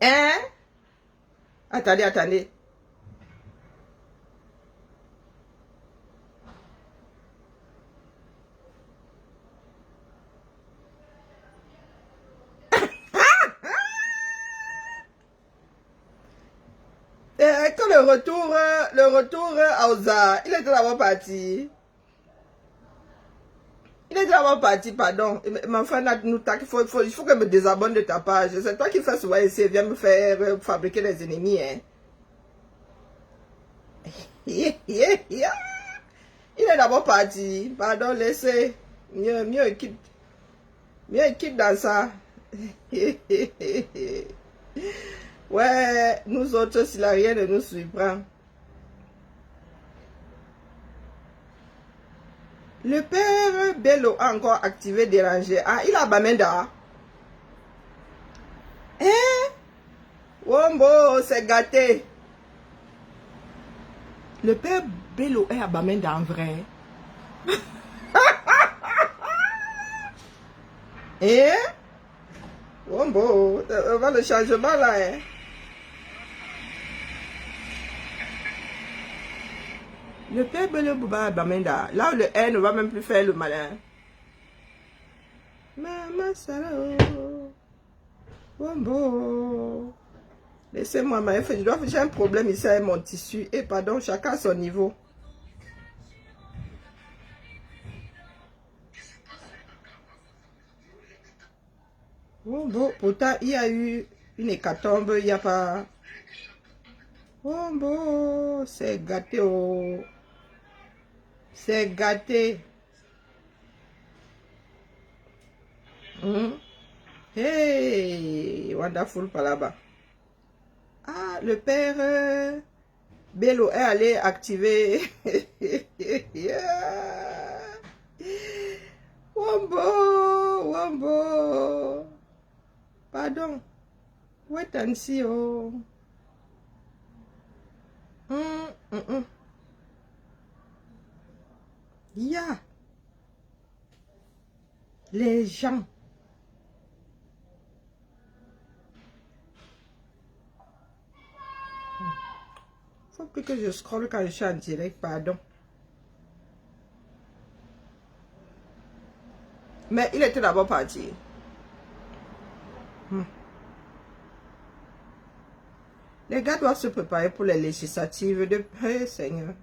Hein? Attendez, attendez. Que le retour à Oza, il était d'abord parti. Il est d'abord parti, pardon. Mais enfin, il faut que je me désabonne de ta page. C'est toi qui fais souvent essayer, viens me faire fabriquer des ennemis. Hein. Il est d'abord parti. Pardon, laissez. Mieux équipe. Mieux équipe dans ça. Ouais, nous autres, si la rien ne nous surprend. Le père Bello a encore activé dérangé. Ah, il a Bamenda. Hein? Wombo, c'est gâté. Le père Bello est à Bamenda en vrai. Hein? Wombo, on va le changement là, hein? Le père Bello Bouba à Bamenda. Là où le R ne va même plus faire le malin. Maman Salo. Wombo. Laissez-moi, j'ai un problème ici avec mon tissu. Et pardon, chacun à son niveau. Wombo, pourtant, il y a eu une hécatombe, il n'y a pas... Wombo, c'est gâté, oh. C'est gâté. Hey, wonderful par là-bas. Ah, le père Bello est allé activer. Wombo, Wombo. Pardon. Wait and see, oh. Yeah. Les gens. Faut plus que je scrolle quand je suis en direct, pardon. Mais il était d'abord parti. Les gars doivent se préparer pour les législatives de... Hey, Seigneur.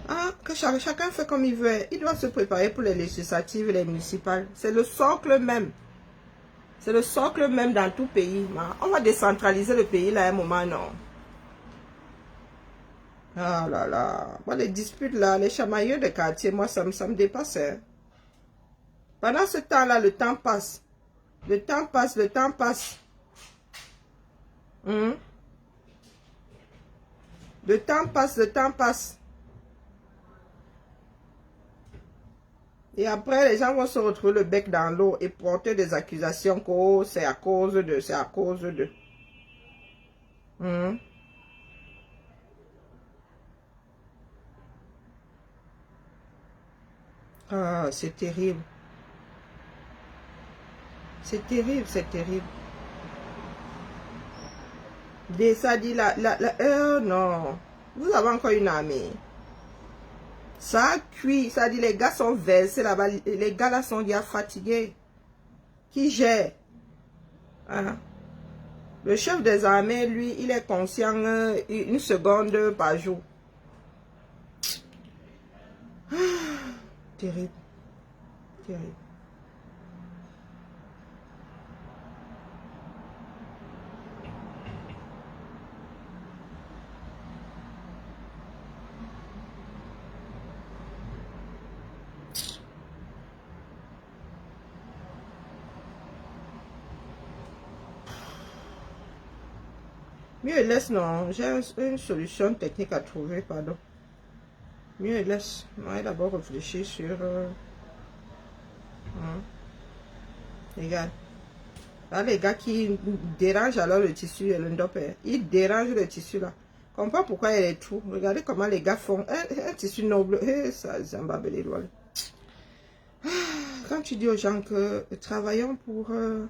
Ah, que chacun fait comme il veut. Il doit se préparer pour les législatives et les municipales. C'est le socle même. C'est le socle même dans tout pays. On va décentraliser le pays là à un moment, non? Ah là là. Moi, les disputes là, les chamailleurs de quartier, moi, ça me dépasse. Hein. Pendant ce temps-là, le temps passe. Le temps passe, le temps passe. Le temps passe, le temps passe. Et après, les gens vont se retrouver le bec dans l'eau et porter des accusations que oh, c'est à cause de, c'est à cause de. Ah, c'est terrible. C'est terrible, c'est terrible. Ça dit non. Vous avez encore une armée. Ça a cuit. Ça dit les gars sont versés là-bas. Les gars là sont déjà fatigués. Qui gère? Hein? Le chef des armées, lui, il est conscient une seconde par jour. Ah, terrible. Terrible. Mieux laisse, non. J'ai une solution technique à trouver, pardon. Mieux laisse. On va d'abord réfléchir sur... Regarde. Là, les gars qui dérangent alors le tissu et le ndop, ils dérangent le tissu là. Je comprends pourquoi il y a des trous. Regardez comment les gars font un tissu noble. Ça, Zambabé les lois. Quand tu dis aux gens que travaillons pour... hein,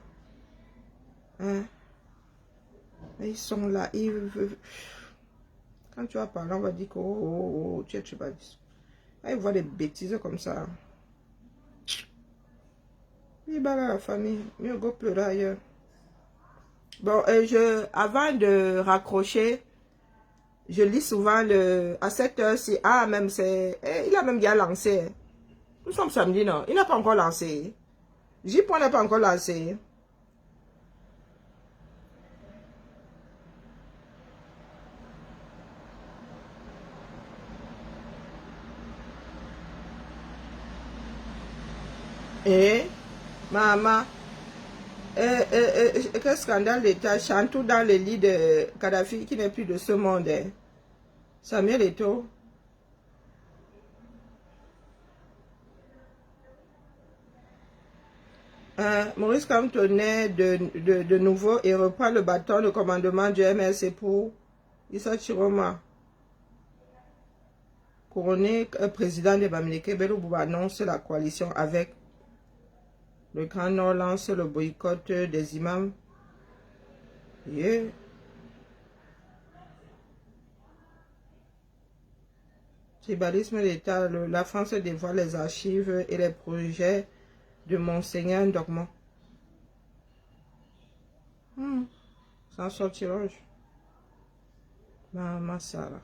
ils sont là, ils veulent... Quand tu vas parler, on va dire que tu es tribaliste. Ils voient des bêtises comme ça. Il bat la famille. Mieux go pleurer ailleurs. Bon, avant de raccrocher, je lis souvent à cette heure-ci. Ah, même c'est... il a même bien lancé. Nous sommes samedi, non? Il n'a pas encore lancé. J-Point n'a pas encore lancé. Et, maman, quel scandale d'État, Chantou dans le lit de Kadhafi qui n'est plus de ce monde. Hein. Samuel Eto'o. Maurice Kamto naît de nouveau et reprend le bâton de commandement du MLC pour Issa Chiroma. Couronné président de Bamileke, Bello Bouba annonce la coalition avec le Grand Nord, lance le boycott des imams. Yeah. Tribalisme d'État, la France dévoile les archives et les projets de Monseigneur Ndogman. Sans sortirage. Maman Sarah.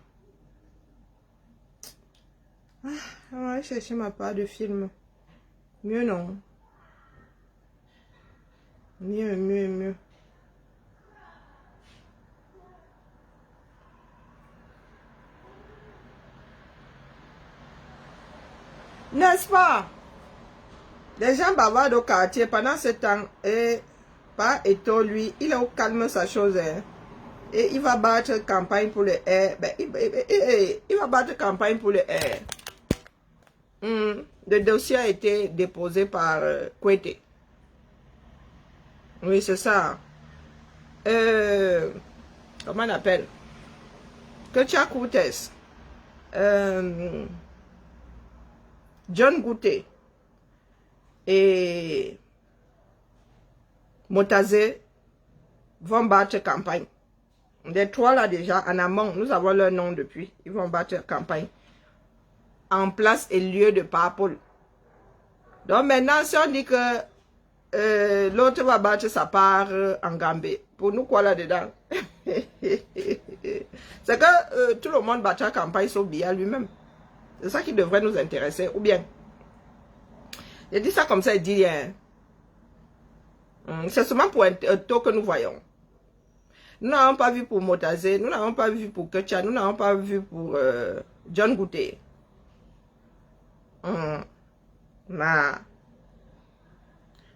On va aller chercher ma part de film. Mieux non. Mieux. N'est-ce pas? Les gens bavardent au quartier pendant ce temps. Et pas Eto'o, lui, il est au calme sa chose. Hein. Et il va battre campagne pour le air. Ben, il va battre campagne pour le air. Le dossier a été déposé par Kwete. Oui, c'est ça. Comment on appelle? Ketia Koutes. John Gouté. Et Motazé vont battre campagne. Les trois là déjà, en amont, nous avons leur nom depuis. Ils vont battre campagne. En place et lieu de Papol. Donc maintenant, si on dit que l'autre va battre sa part en Gambie, pour nous quoi là-dedans? C'est que tout le monde battra campagne sauf Biya lui-même. C'est ça qui devrait nous intéresser. Ou bien, je dis ça comme ça, il dit rien. C'est seulement pour un taux que nous voyons. Nous n'avons pas vu pour Motazé, nous n'avons pas vu pour Ketia, nous n'avons pas vu pour John Gouté.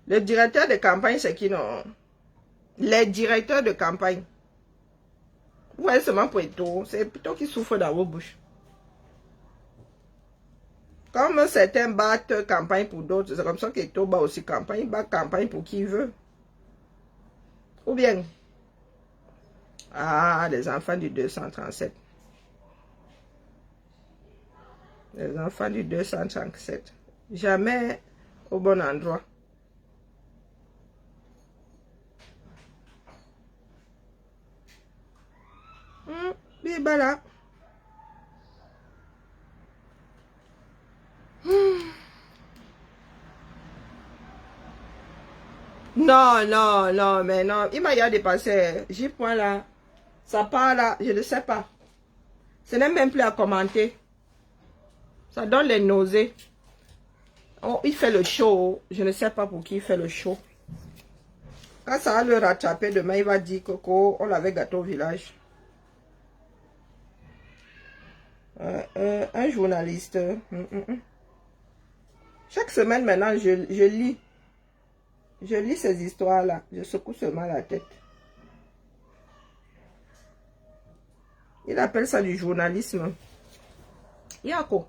Le directeur de campagne, c'est qui non? Les directeurs de campagne. Vous voyez seulement pour Eto'o, c'est plutôt qui souffre dans vos bouches. Comme certains battent campagne pour d'autres, c'est comme ça qu'Eto'o bat aussi campagne, il bat campagne pour qui il veut. Ou bien, les enfants du 237. Les enfants du 237. Jamais au bon endroit. Bien là. Non, mais non. Il m'a y a dépassé. J-Point là. Ça part là, je ne sais pas. Ce n'est même plus à commenter. Ça donne les nausées. Oh, il fait le show. Je ne sais pas pour qui il fait le show. Quand ça va le rattraper demain, il va dire Coco, on l'avait gâté au village. Un journaliste. Chaque semaine maintenant, je lis. Je lis ces histoires-là. Je secoue seulement la tête. Il appelle ça du journalisme. Yako.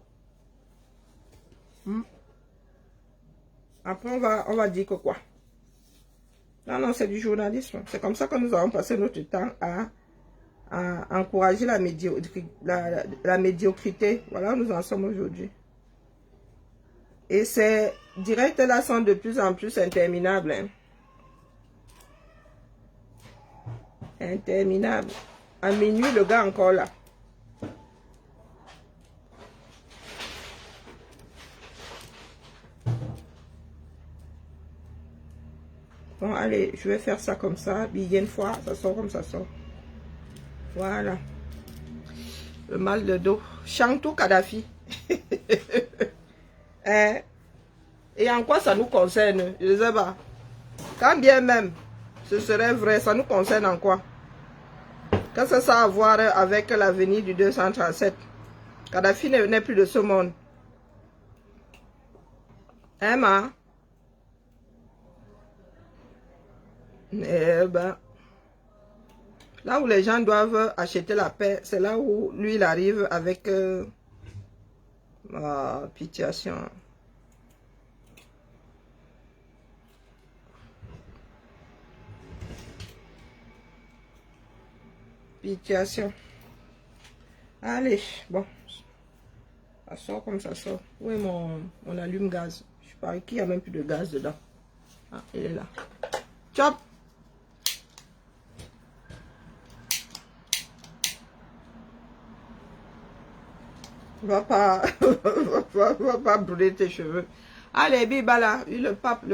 Après, on va dire que quoi? Non, non, c'est du journalisme. C'est comme ça que nous avons passé notre temps à encourager la médiocrité. Voilà où nous en sommes aujourd'hui. Et ces directs-là sont de plus en plus interminables. Hein. Interminables. À minuit, le gars encore là. Bon, allez, je vais faire ça comme ça. Bien une fois, ça sort comme ça sort. Voilà. Le mal de dos. Chantou Kadhafi. Hein? Et en quoi ça nous concerne? Je ne sais pas. Quand bien même, ce serait vrai, ça nous concerne en quoi? Qu'est-ce que ça a à voir avec l'avenir du 237? Kadhafi n'est plus de ce monde. Hein, ma? Eh ben, là où les gens doivent acheter la paix, c'est là où lui, il arrive avec pitiation. Pitiation. Allez, bon. Ça sort comme ça sort. Où est mon allume-gaz? Je parie qu'il n'y a même plus de gaz dedans. Ah, il est là. Chop! Va pas, va pas brûler tes cheveux. Allez, Bibala, le pape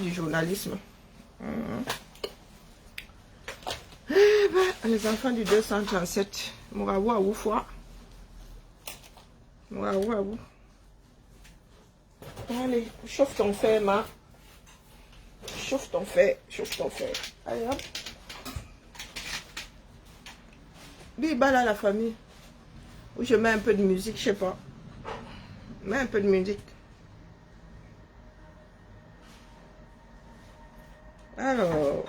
du journalisme. Eh ben, les enfants du 237. Mouraou à fois. Mouraou à vous. Allez, chauffe ton fer, ma. Chauffe ton fer, chauffe ton fer. Allez, hop. Bibala, la famille. Ou je mets un peu de musique, je sais pas. Mets un peu de musique. Alors...